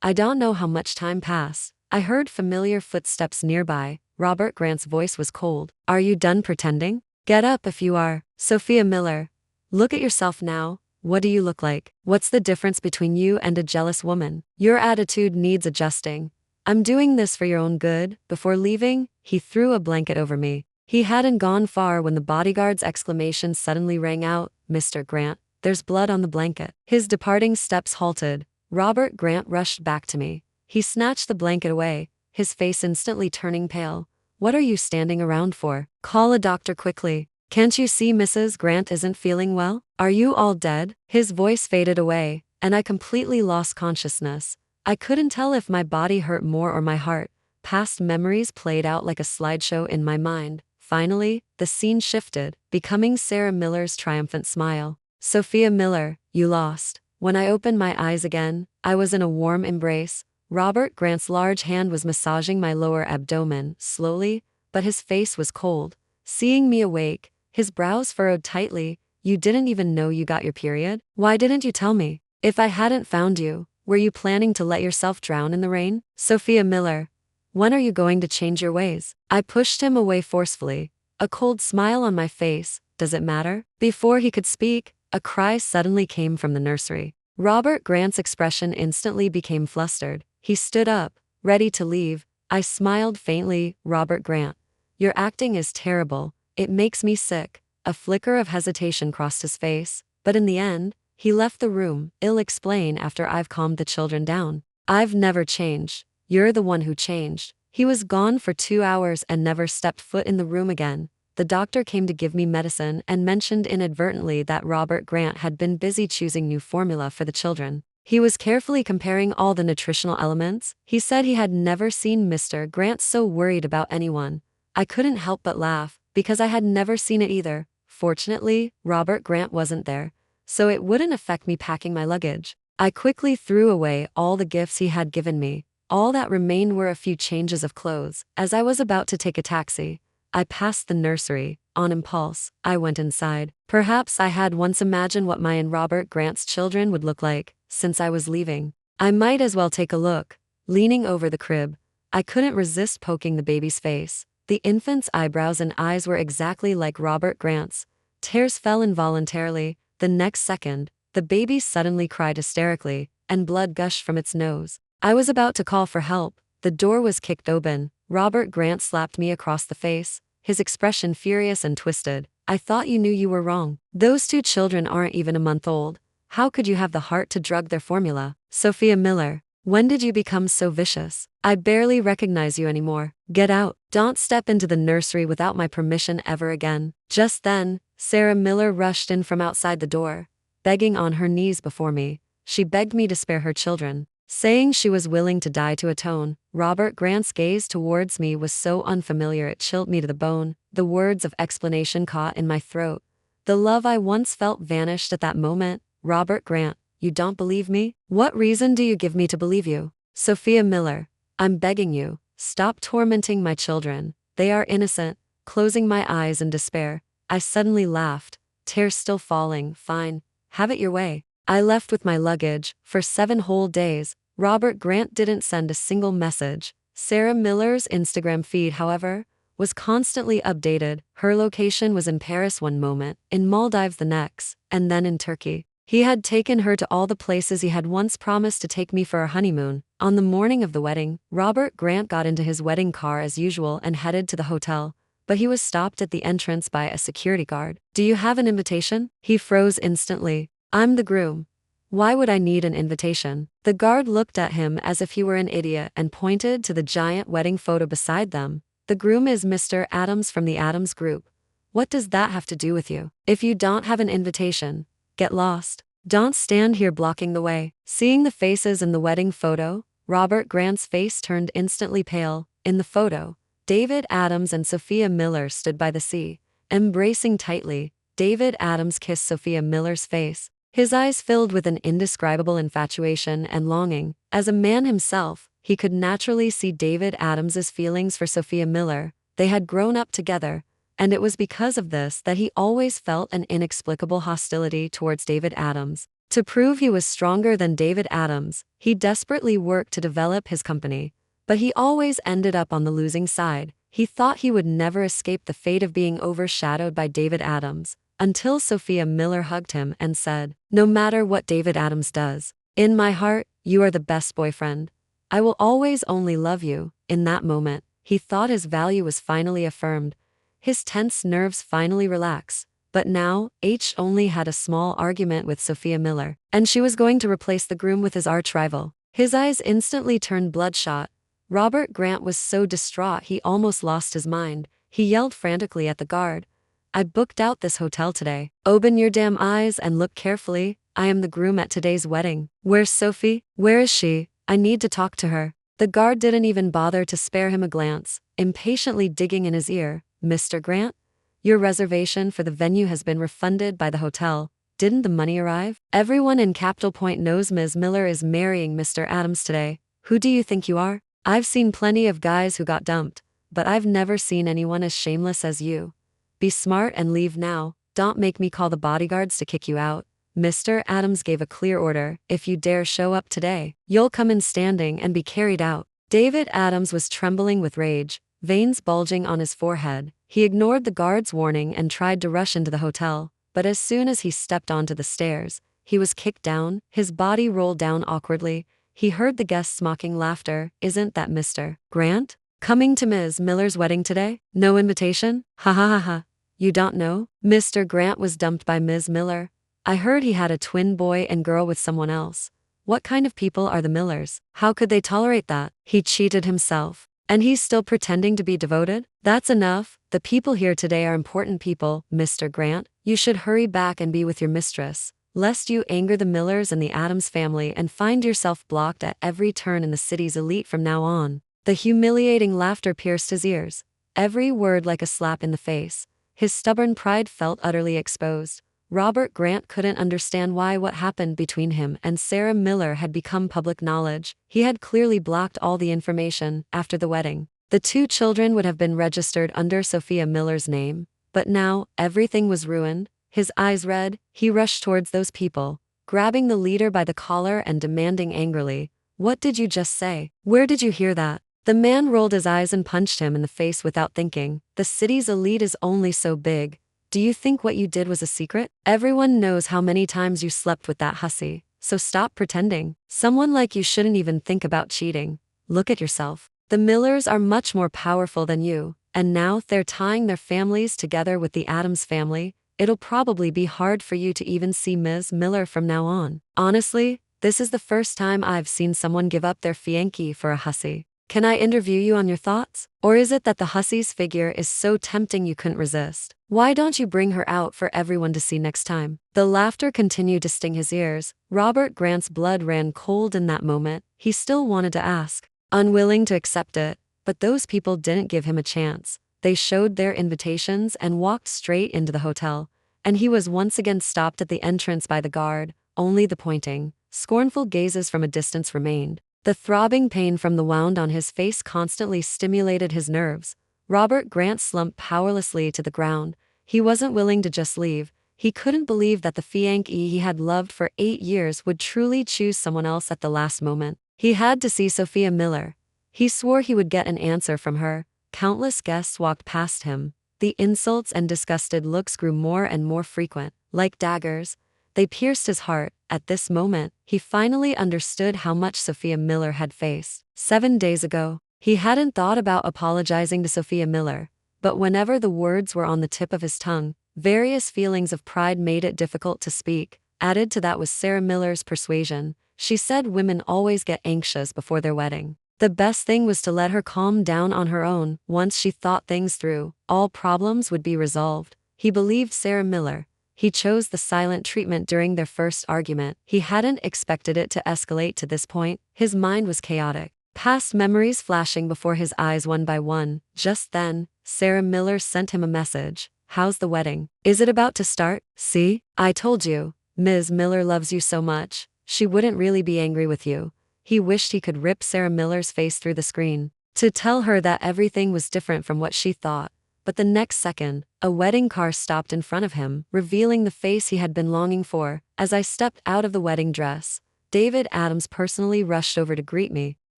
Speaker 1: I don't know how much time passed. I heard familiar footsteps nearby. Robert Grant's voice was cold. "Are you done pretending? Get up if you are." "Sophia Miller, look at yourself now. What do you look like? What's the difference between you and a jealous woman? Your attitude needs adjusting. I'm doing this for your own good." Before leaving, he threw a blanket over me. He hadn't gone far when the bodyguard's exclamation suddenly rang out, "Mr. Grant, there's blood on the blanket." His departing steps halted. Robert Grant rushed back to me. He snatched the blanket away, his face instantly turning pale. "What are you standing around for? Call a doctor quickly. Can't you see Mrs. Grant isn't feeling well? Are you all dead?" His voice faded away, and I completely lost consciousness. I couldn't tell if my body hurt more or my heart. Past memories played out like a slideshow in my mind. Finally, the scene shifted, becoming Sarah Miller's triumphant smile. "Sophia Miller, you lost." When I opened my eyes again, I was in a warm embrace. Robert Grant's large hand was massaging my lower abdomen, slowly, but his face was cold. Seeing me awake, his brows furrowed tightly. "You didn't even know you got your period? Why didn't you tell me? If I hadn't found you, were you planning to let yourself drown in the rain?" "Sophia Miller, when are you going to change your ways?" I pushed him away forcefully, a cold smile on my face. "Does it matter?" Before he could speak, a cry suddenly came from the nursery. Robert Grant's expression instantly became flustered. He stood up, ready to leave. I smiled faintly. "Robert Grant, your acting is terrible. It makes me sick." A flicker of hesitation crossed his face, but in the end, he left the room. "I'll explain after I've calmed the children down. I've never changed. You're the one who changed." He was gone for 2 hours and never stepped foot in the room again. The doctor came to give me medicine and mentioned inadvertently that Robert Grant had been busy choosing new formula for the children. He was carefully comparing all the nutritional elements. He said he had never seen Mr. Grant so worried about anyone. I couldn't help but laugh, because I had never seen it either. Fortunately, Robert Grant wasn't there, so it wouldn't affect me packing my luggage. I quickly threw away all the gifts he had given me. All that remained were a few changes of clothes. As I was about to take a taxi, I passed the nursery. On impulse, I went inside. Perhaps I had once imagined what my and Robert Grant's children would look like. Since I was leaving, I might as well take a look. Leaning over the crib, I couldn't resist poking the baby's face. The infant's eyebrows and eyes were exactly like Robert Grant's. Tears fell involuntarily. The next second, the baby suddenly cried hysterically, and blood gushed from its nose. I was about to call for help. The door was kicked open. Robert Grant slapped me across the face, his expression furious and twisted. "I thought you knew you were wrong. Those 2 children aren't even a month old. How could you have the heart to drug their formula? Sophia Miller, when did you become so vicious? I barely recognize you anymore. Get out. Don't step into the nursery without my permission ever again." Just then, Sarah Miller rushed in from outside the door, begging on her knees before me. She begged me to spare her children. saying she was willing to die to atone. Robert Grant's gaze towards me was so unfamiliar it chilled me to the bone. The words of explanation caught in my throat. The love I once felt vanished at that moment. Robert Grant, you don't believe me? What reason do you give me to believe you? Sophia Miller, I'm begging you, stop tormenting my children. They are innocent. Closing my eyes in despair, I suddenly laughed, tears still falling. Fine, have it your way. I left with my luggage. For 7 whole days, Robert Grant didn't send a single message. Sarah Miller's Instagram feed, however, was constantly updated. Her location was in Paris one moment, in Maldives the next, and then in Turkey. He had taken her to all the places he had once promised to take me for our honeymoon. On the morning of the wedding, Robert Grant got into his wedding car as usual and headed to the hotel, but he was stopped at the entrance by a security guard. Do you have an invitation? He froze instantly. I'm the groom. Why would I need an invitation? The guard looked at him as if he were an idiot and pointed to the giant wedding photo beside them. The groom is Mr. Adams from the Adams Group. What does that have to do with you? If you don't have an invitation, get lost. Don't stand here blocking the way. Seeing the faces in the wedding photo, Robert Grant's face turned instantly pale. In the photo, David Adams and Sophia Miller stood by the sea, embracing tightly. David Adams kissed Sophia Miller's face, his eyes filled with an indescribable infatuation and longing. As a man himself, he could naturally see David Adams's feelings for Sophia Miller. They had grown up together, and it was because of this that he always felt an inexplicable hostility towards David Adams. To prove he was stronger than David Adams, he desperately worked to develop his company, but he always ended up on the losing side. He thought he would never escape the fate of being overshadowed by David Adams, until Sophia Miller hugged him and said, "No matter what David Adams does, in my heart, you are the best boyfriend. I will always only love you." In that moment, he thought his value was finally affirmed. His tense nerves finally relaxed. But now, H only had a small argument with Sophia Miller, and she was going to replace the groom with his arch-rival. His eyes instantly turned bloodshot. Robert Grant was so distraught he almost lost his mind. He yelled frantically at the guard, "I booked out this hotel today. Open your damn eyes and look carefully. I am the groom at today's wedding. Where's Sophie? Where is she? I need to talk to her." The guard didn't even bother to spare him a glance, impatiently digging in his ear. "Mr. Grant? Your reservation for the venue has been refunded by the hotel. Didn't the money arrive? Everyone in Capital Point knows Ms. Miller is marrying Mr. Adams today. Who do you think you are? I've seen plenty of guys who got dumped, but I've never seen anyone as shameless as you. Be smart and leave now. Don't make me call the bodyguards to kick you out." Mr. Adams gave a clear order. "If you dare show up today, you'll come in standing and be carried out." David Adams was trembling with rage, veins bulging on his forehead. He ignored the guard's warning and tried to rush into the hotel, but as soon as he stepped onto the stairs, he was kicked down. His body rolled down awkwardly. He heard the guests' mocking laughter. "Isn't that Mr. Grant? Coming to Ms. Miller's wedding today? No invitation? Ha ha ha ha. You don't know? Mr. Grant was dumped by Ms. Miller. I heard he had a twin boy and girl with someone else. What kind of people are the Millers? How could they tolerate that? He cheated himself. And he's still pretending to be devoted? That's enough. The people here today are important people, Mr. Grant. You should hurry back and be with your mistress, lest you anger the Millers and the Adams family and find yourself blocked at every turn in the city's elite from now on." The humiliating laughter pierced his ears, every word like a slap in the face. His stubborn pride felt utterly exposed. Robert Grant couldn't understand why what happened between him and Sarah Miller had become public knowledge. He had clearly blocked all the information. After the wedding, the 2 children would have been registered under Sophia Miller's name, but now everything was ruined. His eyes red, he rushed towards those people, grabbing the leader by the collar and demanding angrily, "What did you just say? Where did you hear that?" The man rolled his eyes and punched him in the face without thinking. "The city's elite is only so big. Do you think what you did was a secret? Everyone knows how many times you slept with that hussy, so stop pretending. Someone like you shouldn't even think about cheating. Look at yourself. The Millers are much more powerful than you, and now they're tying their families together with the Adams family. It'll probably be hard for you to even see Ms. Miller from now on. Honestly, this is the first time I've seen someone give up their fiancé for a hussy. Can I interview you on your thoughts? Or is it that the hussy's figure is so tempting you couldn't resist?" Why don't you bring her out for everyone to see next time? The laughter continued to sting his ears. Robert Grant's blood ran cold in that moment. He still wanted to ask, unwilling to accept it, but those people didn't give him a chance. They showed their invitations and walked straight into the hotel, and he was once again stopped at the entrance by the guard. Only the pointing, scornful gazes from a distance remained. The throbbing pain from the wound on his face constantly stimulated his nerves. Robert Grant slumped powerlessly to the ground. He wasn't willing to just leave. He couldn't believe that the fiancée he had loved for 8 years would truly choose someone else at the last moment. He had to see Sophia Miller. He swore he would get an answer from her. Countless guests walked past him. The insults and disgusted looks grew more and more frequent. Like daggers, they pierced his heart. At this moment, he finally understood how much Sophia Miller had faced. 7 days ago, he hadn't thought about apologizing to Sophia Miller, but whenever the words were on the tip of his tongue, various feelings of pride made it difficult to speak. Added to that was Sarah Miller's persuasion. She said women always get anxious before their wedding. The best thing was to let her calm down on her own. Once she thought things through, all problems would be resolved. He believed Sarah Miller. He chose the silent treatment during their first argument. He hadn't expected it to escalate to this point. His mind was chaotic, past memories flashing before his eyes one by one. Just then, Sarah Miller sent him a message. How's the wedding? Is it about to start? See? I told you. Ms. Miller loves you so much. She wouldn't really be angry with you. He wished he could rip Sarah Miller's face through the screen to tell her that everything was different from what she thought. But the next second, a wedding car stopped in front of him, revealing the face he had been longing for. As I stepped out of the wedding dress, David Adams personally rushed over to greet me.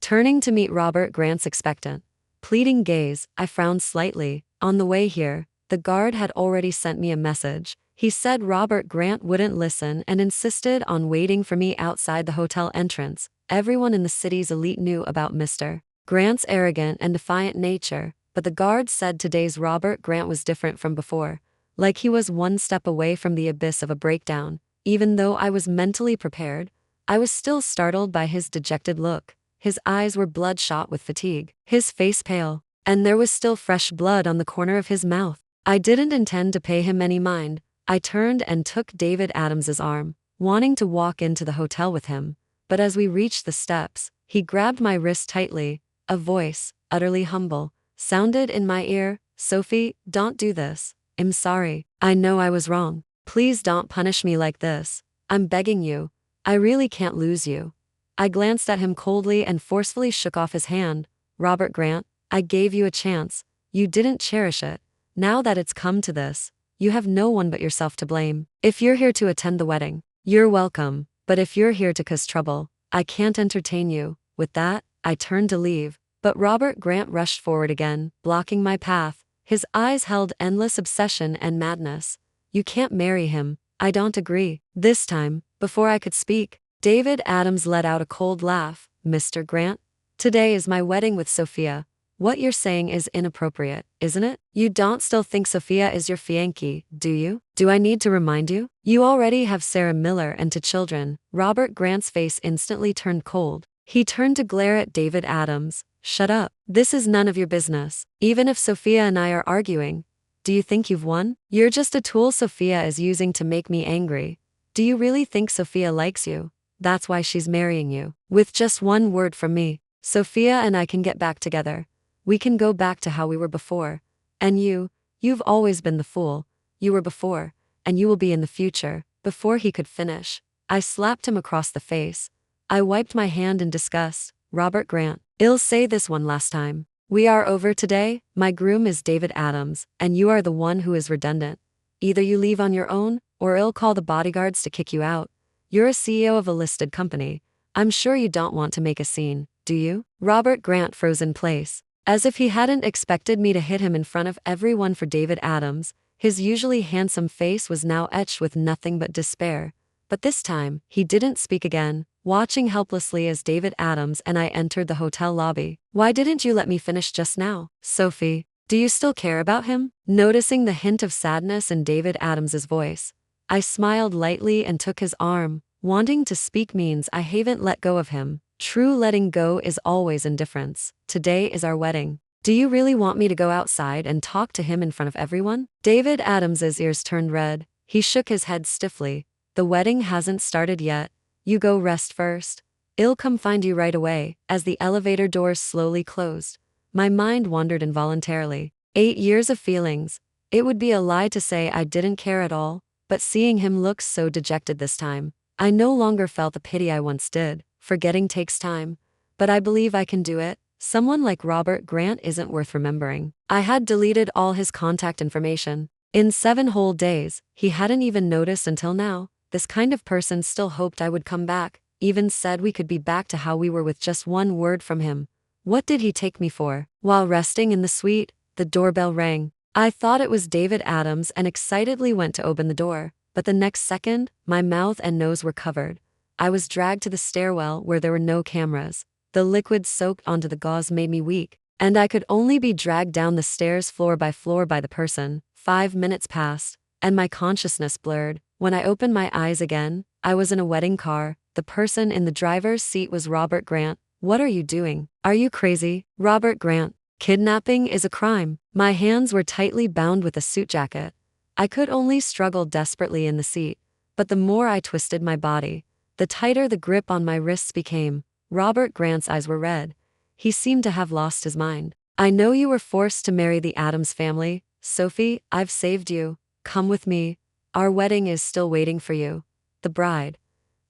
Speaker 1: Turning to meet Robert Grant's expectant, pleading gaze, I frowned slightly. On the way here, the guard had already sent me a message. He said Robert Grant wouldn't listen and insisted on waiting for me outside the hotel entrance. Everyone in the city's elite knew about Mr. Grant's arrogant and defiant nature, but the guard said today's Robert Grant was different from before, like he was one step away from the abyss of a breakdown. Even though I was mentally prepared, I was still startled by his dejected look. His eyes were bloodshot with fatigue, his face pale, and there was still fresh blood on the corner of his mouth. I didn't intend to pay him any mind. I turned and took David Adams's arm, wanting to walk into the hotel with him. But as we reached the steps, he grabbed my wrist tightly. A voice, utterly humble, sounded in my ear. Sophie, don't do this. I'm sorry. I know I was wrong. Please don't punish me like this. I'm begging you. I really can't lose you. I glanced at him coldly and forcefully shook off his hand. Robert Grant, I gave you a chance. You didn't cherish it. Now that it's come to this, you have no one but yourself to blame. If you're here to attend the wedding, you're welcome. But if you're here to cause trouble, I can't entertain you. With that, I turned to leave. But Robert Grant rushed forward again, blocking my path. His eyes held endless obsession and madness. You can't marry him. I don't agree. This time, before I could speak, David Adams let out a cold laugh. Mr. Grant, today is my wedding with Sophia. What you're saying is inappropriate, isn't it? You don't still think Sophia is your fiancée, do you? Do I need to remind you? You already have Sarah Miller and 2 children. Robert Grant's face instantly turned cold. He turned to glare at David Adams. Shut up. This is none of your business. Even if Sophia and I are arguing, do you think you've won? You're just a tool Sophia is using to make me angry. Do you really think Sophia likes you? That's why she's marrying you. With just one word from me, Sophia and I can get back together. We can go back to how we were before. And you've always been the fool. You were before, and you will be in the future. Before he could finish, I slapped him across the face. I wiped my hand in disgust. Robert Grant, I'll say this one last time. We are over today. My groom is David Adams, and you are the one who is redundant. Either you leave on your own, or I'll call the bodyguards to kick you out. You're a CEO of a listed company. I'm sure you don't want to make a scene, do you? Robert Grant froze in place, as if he hadn't expected me to hit him in front of everyone. For David Adams, his usually handsome face was now etched with nothing but despair. But this time, he didn't speak again, watching helplessly as David Adams and I entered the hotel lobby. Why didn't you let me finish just now? Sophie, do you still care about him? Noticing the hint of sadness in David Adams's voice, I smiled lightly and took his arm. Wanting to speak means I haven't let go of him. True letting go is always indifference. Today is our wedding. Do you really want me to go outside and talk to him in front of everyone? David Adams's ears turned red. He shook his head stiffly. The wedding hasn't started yet. You go rest first. I'll come find you right away. As the elevator doors slowly closed, my mind wandered involuntarily. 8 years of feelings. It would be a lie to say I didn't care at all, but seeing him look so dejected this time, I no longer felt the pity I once did. Forgetting takes time, but I believe I can do it. Someone like Robert Grant isn't worth remembering. I had deleted all his contact information. In 7 whole days, he hadn't even noticed until now. This kind of person still hoped I would come back, even said we could be back to how we were with just one word from him. What did he take me for? While resting in the suite, the doorbell rang. I thought it was David Adams and excitedly went to open the door, but the next second, my mouth and nose were covered. I was dragged to the stairwell where there were no cameras. The liquid soaked onto the gauze made me weak, and I could only be dragged down the stairs floor by the person. 5 minutes passed, and my consciousness blurred. When I opened my eyes again, I was in a wedding car. The person in the driver's seat was Robert Grant. What are you doing? Are you crazy? Robert Grant. Kidnapping is a crime. My hands were tightly bound with a suit jacket. I could only struggle desperately in the seat, but the more I twisted my body, the tighter the grip on my wrists became. Robert Grant's eyes were red. He seemed to have lost his mind. I know you were forced to marry the Adams family. Sophie, I've saved you. Come with me. Our wedding is still waiting for you. The bride.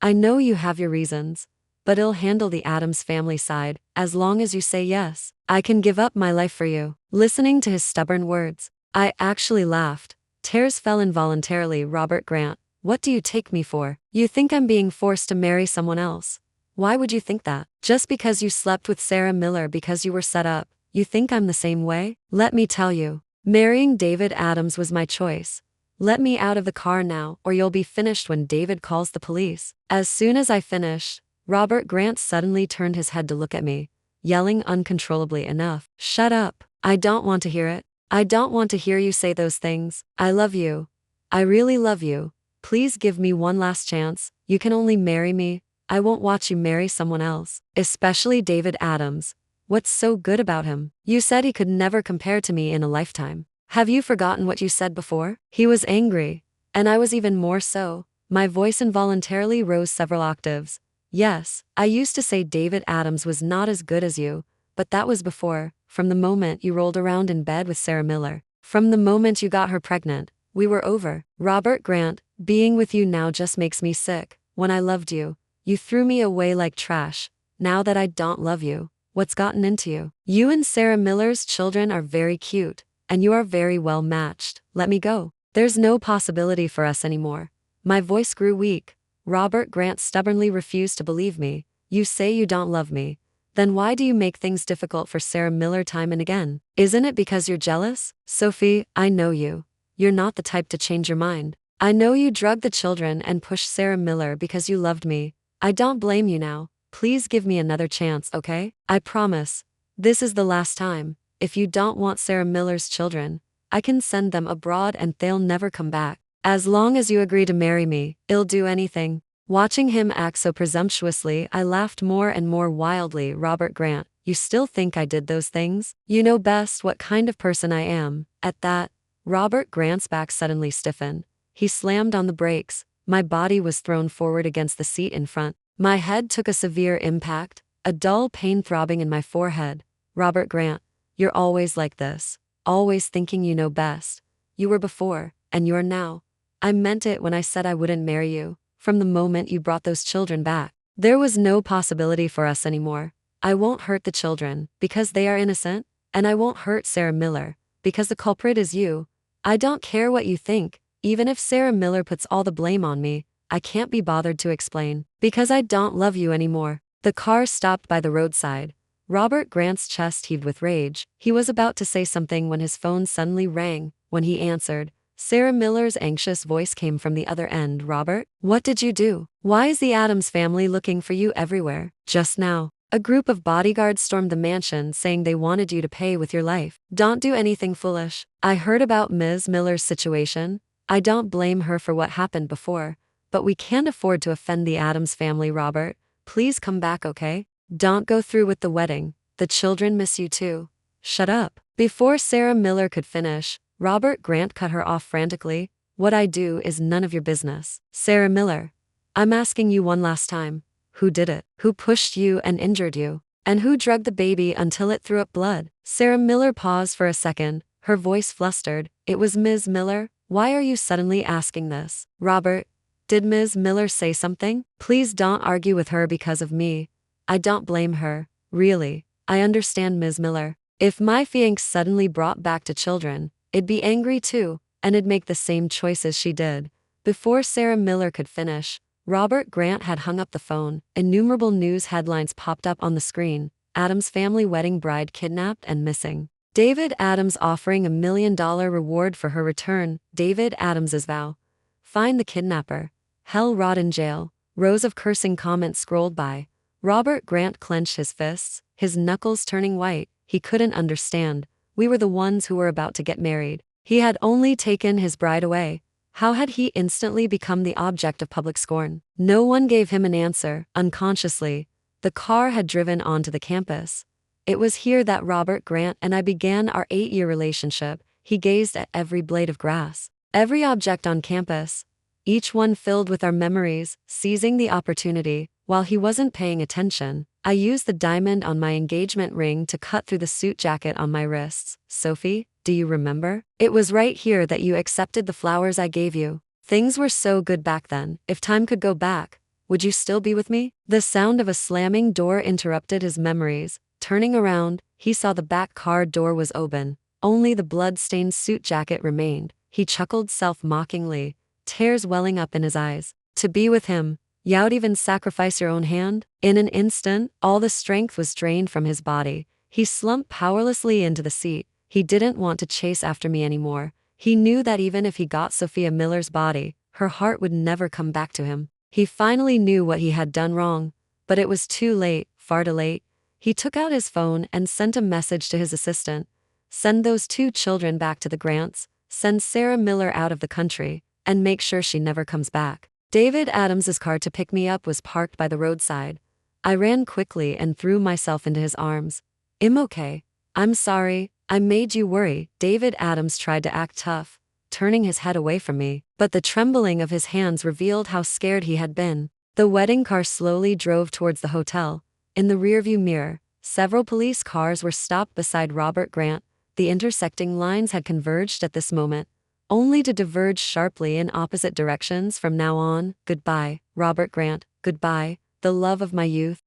Speaker 1: I know you have your reasons, but I'll handle the Adams family side. As long as you say yes, I can give up my life for you. Listening to his stubborn words, I actually laughed. Tears fell involuntarily. Robert Grant, what do you take me for? You think I'm being forced to marry someone else? Why would you think that? Just because you slept with Sarah Miller because you were set up, you think I'm the same way? Let me tell you, marrying David Adams was my choice. Let me out of the car now, or you'll be finished when David calls the police. As soon as I finished, Robert Grant suddenly turned his head to look at me, yelling uncontrollably, enough. Shut up. I don't want to hear it. I don't want to hear you say those things. I love you. I really love you. Please give me one last chance. You can only marry me. I won't watch you marry someone else, especially David Adams. What's so good about him? You said he could never compare to me in a lifetime. Have you forgotten what you said before? He was angry, and I was even more so. My voice involuntarily rose several octaves. Yes, I used to say David Adams was not as good as you, but that was before, from the moment you rolled around in bed with Sarah Miller. From the moment you got her pregnant, we were over. Robert Grant, being with you now just makes me sick. When I loved you, you threw me away like trash. Now that I don't love you, what's gotten into you? You and Sarah Miller's children are very cute, and you are very well matched. Let me go. There's no possibility for us anymore. My voice grew weak. Robert Grant stubbornly refused to believe me. You say you don't love me. Then why do you make things difficult for Sarah Miller time and again? Isn't it because you're jealous? Sophie, I know you. You're not the type to change your mind. I know you drugged the children and pushed Sarah Miller because you loved me. I don't blame you now. Please give me another chance, okay? I promise. This is the last time. If you don't want Sarah Miller's children, I can send them abroad and they'll never come back. As long as you agree to marry me, I'll do anything. Watching him act so presumptuously, I laughed more and more wildly. Robert Grant, you still think I did those things? You know best what kind of person I am. At that, Robert Grant's back suddenly stiffened. He slammed on the brakes. My body was thrown forward against the seat in front. My head took a severe impact, a dull pain throbbing in my forehead. Robert Grant, you're always like this. Always thinking you know best. You were before, and you're now. I meant it when I said I wouldn't marry you. From the moment you brought those children back, there was no possibility for us anymore. I won't hurt the children, because they are innocent, and I won't hurt Sarah Miller, because the culprit is you. I don't care what you think. Even if Sarah Miller puts all the blame on me, I can't be bothered to explain, because I don't love you anymore. The car stopped by the roadside. Robert Grant's chest heaved with rage. He was about to say something when his phone suddenly rang. When he answered, Sarah Miller's anxious voice came from the other end. Robert, what did you do? Why is the Adams family looking for you everywhere? Just now, a group of bodyguards stormed the mansion saying they wanted you to pay with your life. Don't do anything foolish. I heard about Ms. Miller's situation. I don't blame her for what happened before, but we can't afford to offend the Adams family. Robert, please come back, okay? Don't go through with the wedding. The children miss you too. Shut up. Before Sarah Miller could finish, Robert Grant cut her off frantically. What I do is none of your business. Sarah Miller, I'm asking you one last time. Who did it? Who pushed you and injured you? And who drugged the baby until it threw up blood? Sarah Miller paused for a second, her voice flustered. It was Ms. Miller? Why are you suddenly asking this? Robert, did Ms. Miller say something? Please don't argue with her because of me. I don't blame her. Really. I understand Ms. Miller. If my fiancé suddenly brought back to children, I'd be angry too, and I'd make the same choices she did. Before Sarah Miller could finish, Robert Grant had hung up the phone. Innumerable news headlines popped up on the screen. Adams family wedding bride kidnapped and missing. David Adams offering $1 million reward for her return. David Adams's vow. Find the kidnapper. Hell rot in jail. Rows of cursing comments scrolled by. Robert Grant clenched his fists, his knuckles turning white. He couldn't understand. We were the ones who were about to get married. He had only taken his bride away. How had he instantly become the object of public scorn? No one gave him an answer. Unconsciously, the car had driven onto the campus. It was here that Robert Grant and I began our 8-year relationship. He gazed at every blade of grass, every object on campus, each one filled with our memories. Seizing the opportunity, while he wasn't paying attention, I used the diamond on my engagement ring to cut through the suit jacket on my wrists. Sophie, do you remember? It was right here that you accepted the flowers I gave you. Things were so good back then. If time could go back, would you still be with me? The sound of a slamming door interrupted his memories. Turning around, he saw the back car door was open. Only the blood-stained suit jacket remained. He chuckled self-mockingly, tears welling up in his eyes. To be with him, you'd even sacrifice your own hand? In an instant, all the strength was drained from his body. He slumped powerlessly into the seat. He didn't want to chase after me anymore. He knew that even if he got Sophia Miller's body, her heart would never come back to him. He finally knew what he had done wrong, but it was too late, far too late. He took out his phone and sent a message to his assistant. Send those 2 children back to the Grants, send Sarah Miller out of the country, and make sure she never comes back. David Adams's car to pick me up was parked by the roadside. I ran quickly and threw myself into his arms. I'm okay. I'm sorry, I made you worry. David Adams tried to act tough, turning his head away from me, but the trembling of his hands revealed how scared he had been. The wedding car slowly drove towards the hotel. In the rearview mirror, several police cars were stopped beside Robert Grant. The intersecting lines had converged at this moment, only to diverge sharply in opposite directions from now on. Goodbye, Robert Grant. Goodbye, the love of my youth.